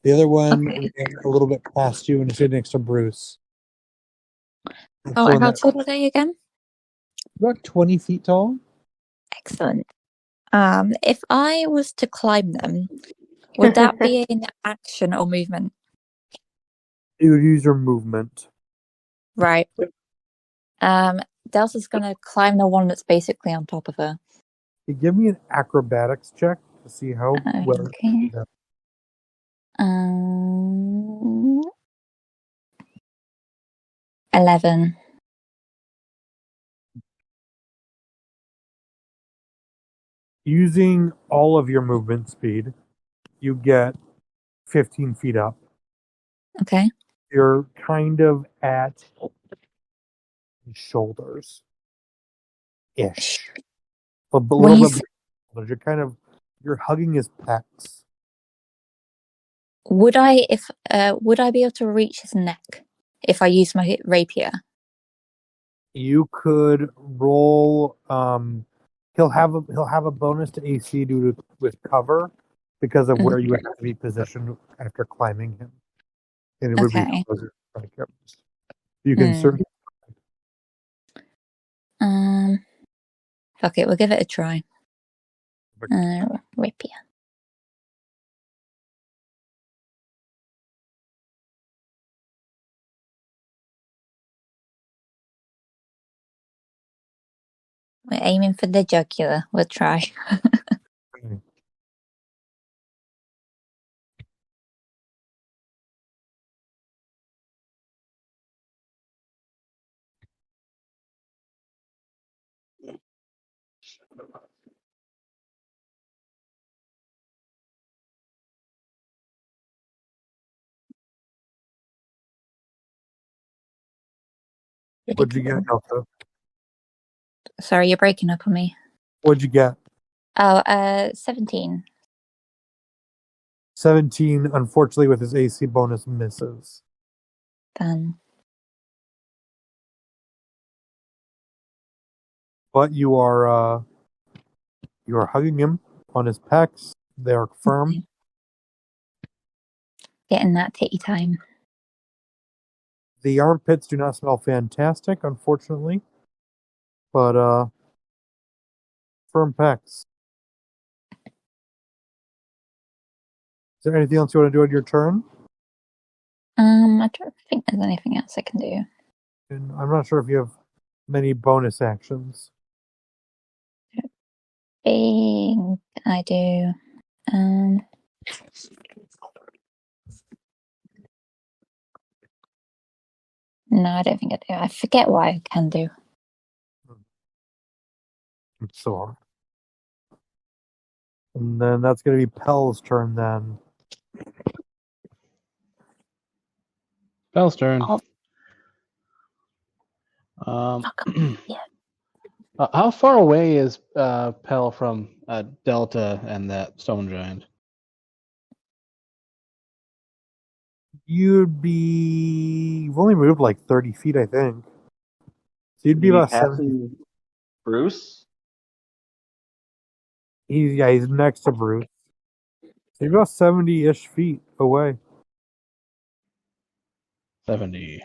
The other one is a little bit past you and is sitting next to Bruce. Oh, and how tall are they again? About 20 feet tall. Excellent. If I was to climb them, would that be an action or movement? You would use your movement. Right. Delta's gonna climb the one that's basically on top of her. You give me an acrobatics check to see how well. Okay. 11. Using all of your movement speed, you get 15 feet up. Okay. You're kind of at shoulders ish. A When little you bit. You're hugging his pecs. would I be able to reach his neck if I use my rapier? You could roll. He'll have a bonus to AC due to with cover because of where you have to be positioned after climbing him, and it would be Okay. closer. You can certainly. Fuck it, we'll give it a try. Rapier. We're aiming for the jugular. We'll try. What'd you get, Elsa? Sorry, you're breaking up on me. What'd you get? 17. 17. Unfortunately, with his AC bonus, misses. Done. But you are hugging him on his pecs. They are firm. Getting that titty time. The armpits do not smell fantastic, unfortunately, but firm pecs. Is there anything else you want to do on your turn? I don't think there's anything else I can do. And I'm not sure if you have many bonus actions. Think I do. No, I don't think I do. I forget what I can do. It's so hard. And then that's going to be Pell's turn then. Bell's turn. Oh. Yeah. How far away is Pell from Delta and that stone giant? You've only moved like 30 feet, I think. So you'd be about 70. passing Bruce? He's next to Bruce. So you're about 70-ish feet away. 70.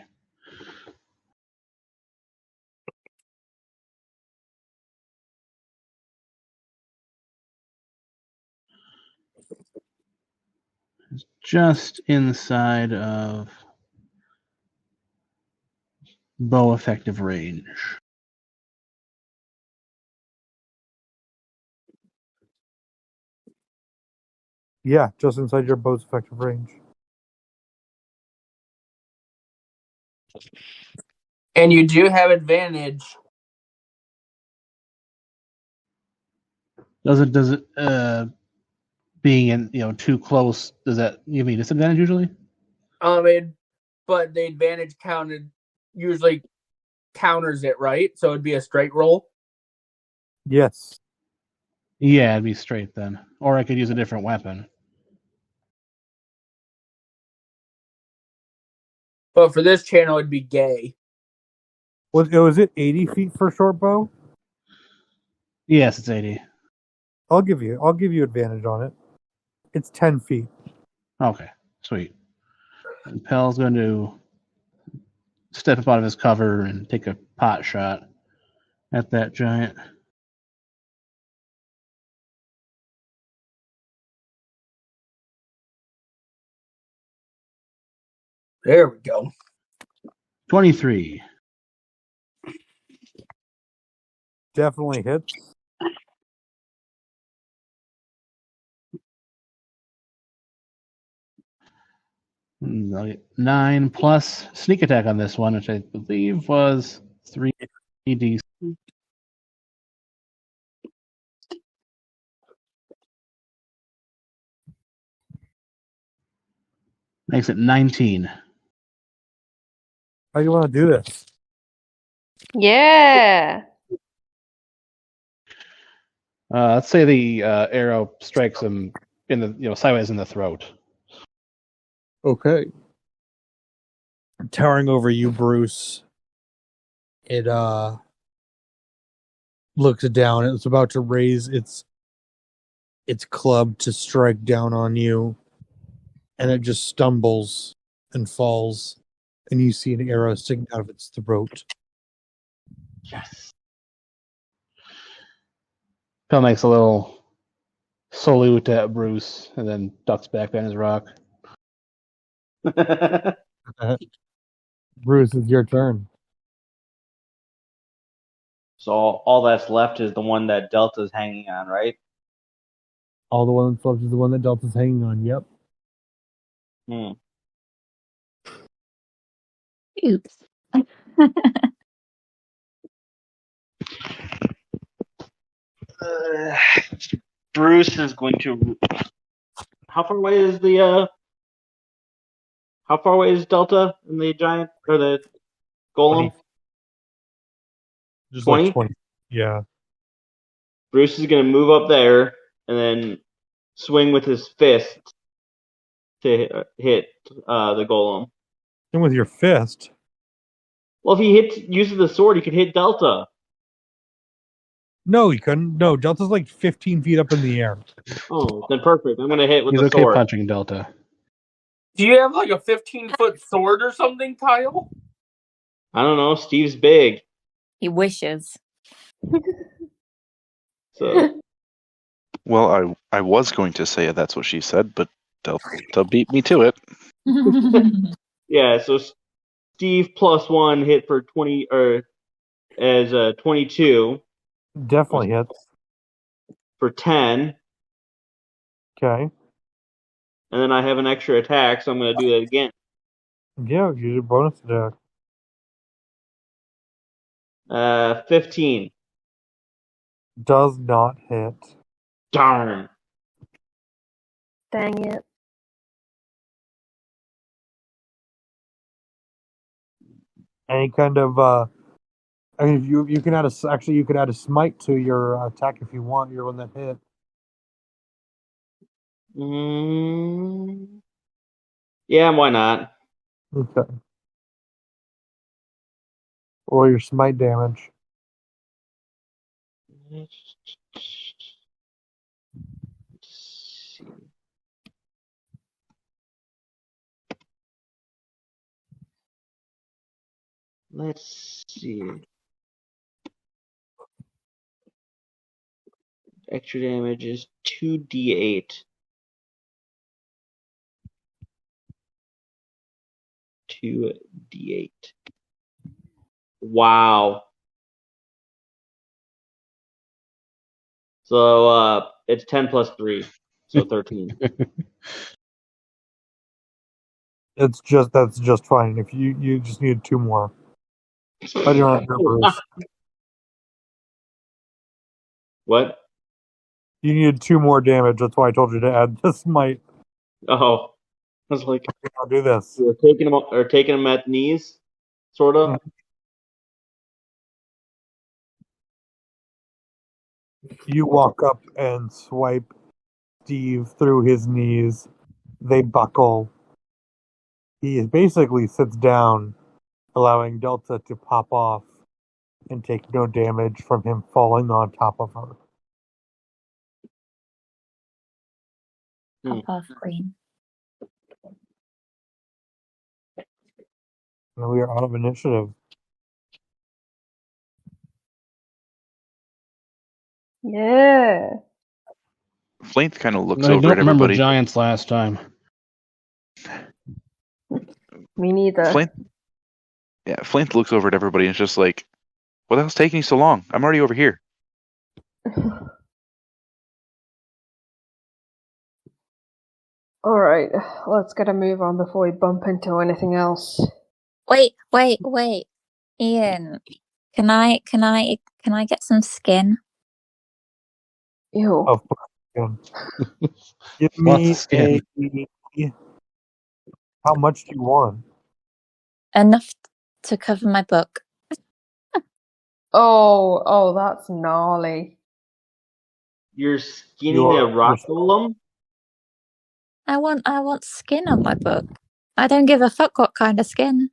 Just inside of bow effective range. Yeah, just inside your bow's effective range. And you do have advantage. Does it being in too close, does that give me disadvantage usually? But the advantage usually counters it, right? So it'd be a straight roll. Yes. Yeah, it'd be straight then. Or I could use a different weapon. But for this channel, it'd be gay. Was it 80 feet for short bow? Yes, it's 80. I'll give you advantage on it. It's 10 feet. Okay, sweet. And Pell's going to step up out of his cover and take a pot shot at that giant. There we go. 23. definitely hits. Mm, 9 plus sneak attack on this one, which I believe was 3d. Makes it 19. How do you want to do this? Yeah. Let's say the arrow strikes him in the sideways in the throat. Okay. Towering over you, Bruce. It looks down. It's about to raise its club to strike down on you, and it just stumbles and falls, and you see an arrow sticking out of its throat. Yes. Phil makes a little salute at Bruce and then ducks back behind his rock. Bruce, it's your turn. So all that's left is the one that Delta's hanging on, right? All the one that's left is the one that Delta's hanging on. Yep. Hmm. Oops. Bruce is going to. How far away is the? How far away is Delta and the giant or the golem? 20. Just 20? like 20. Yeah. Bruce is going to move up there and then swing with his fist to hit the golem. And with your fist. Well, if he uses the sword, he could hit Delta. No, he couldn't. No, Delta's like 15 feet up in the air. Oh, then perfect. I'm going to hit with He's the okay sword. punching Delta. Do you have like a 15-foot sword or something, Kyle? I don't know. Steve's big, He wishes. so Well, I was going to say that's what she said, but Delta beat me to it. yeah. So Steve +1 hit for 20 or as 22 Definitely hits. for 10, Okay. and then I have an extra attack, so I'm going to do that again. Yeah, use your bonus attack. 15. Does not hit. Darn. Dang it. Any kind of I mean, if you can add you could add a smite to your attack if you want. Your one that hit. Yeah, why not? Okay. Or your smite damage. Let's see. Let's see. Extra damage is 2d8. 2d8. Wow. So it's 10 plus 3, so 13. That's just fine. If you just need 2 more. I don't remember. What? You needed 2 more damage. That's why I told you to add the smite. Oh, I was like, I'll do this. we're taking him at the knees, sort of. You walk up and swipe Steve through his knees. They buckle. He basically sits down, allowing Delta to pop off and take no damage from him falling on top of her. Pop off queen. And we are out of initiative. Yeah. Flaint kind of looks I over don't at remember everybody. giants last time. Me neither. Flint looks over at everybody and is just like, "What the hell's taking so long? I'm already over here." All right, let's get a move on before we bump into anything else. Wait. Ian, can I get some skin? Ew. Of course you can. Give Lots me of skin. How much do you want? Enough to cover my book. Oh, that's gnarly. You're skinning a rock golem? I want skin on my book. I don't give a fuck what kind of skin.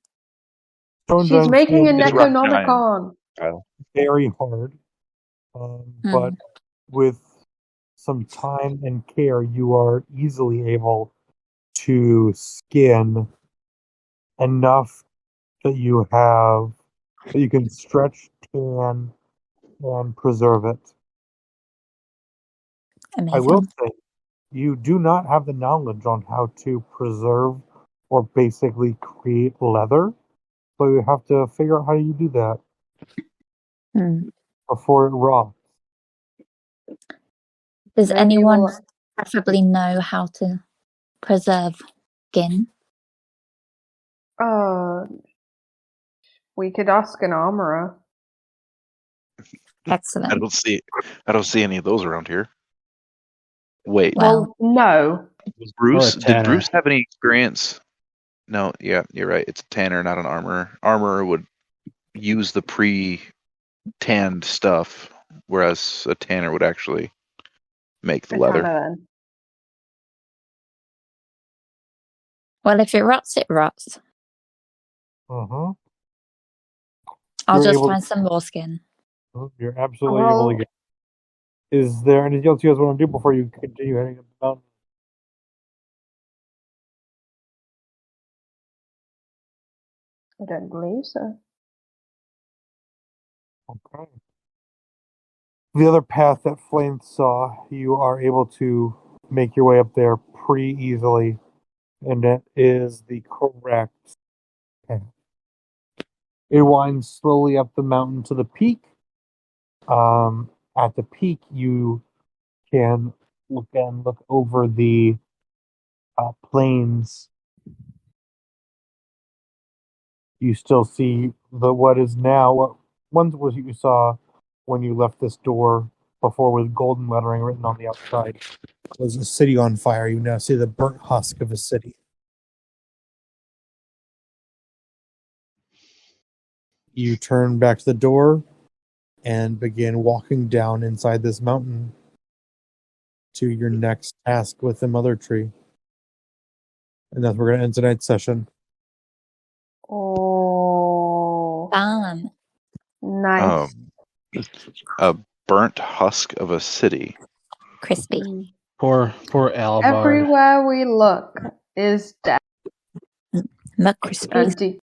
Stone She's giant making a skin is It's rock Necronomicon. very hard, but with some time and care, you are easily able to skin enough that you can stretch, tan, and preserve it. Amazing. I will say, you do not have the knowledge on how to preserve or basically create leather, so you have to figure out how you do that before it rots. Does Maybe anyone we'll- preferably know how to preserve skin? We could ask an armorer. Excellent. I don't see any of those around here. Wait, Well- No. Bruce? Or a Did tanner. Bruce have any experience? No, yeah, you're right. It's a tanner, not an armorer. Armorer would use the pre-tanned stuff, whereas a tanner would actually make the leather. Then. Well, if it rots, it rots. Uh-huh. I'll You're just able find some more skin. You're absolutely able to get. Is there anything else you guys want to do before you continue heading up the mountain? I don't believe so. Okay. The other path that Flame saw, you are able to make your way up there pretty easily, and it is the correct path. It winds slowly up the mountain to the peak. At the peak, you can look over the plains. You still see what is now what once was you saw when you left this door before with golden lettering written on the outside was a city on fire. You now see the burnt husk of a city. You turn back to the door and begin walking down inside this mountain to your next task with the mother tree. And that's where we're going to end tonight's session. Oh, Fun. nice. A burnt husk of a city. Crispy. Poor Albard. Everywhere we look is death McCrispy. and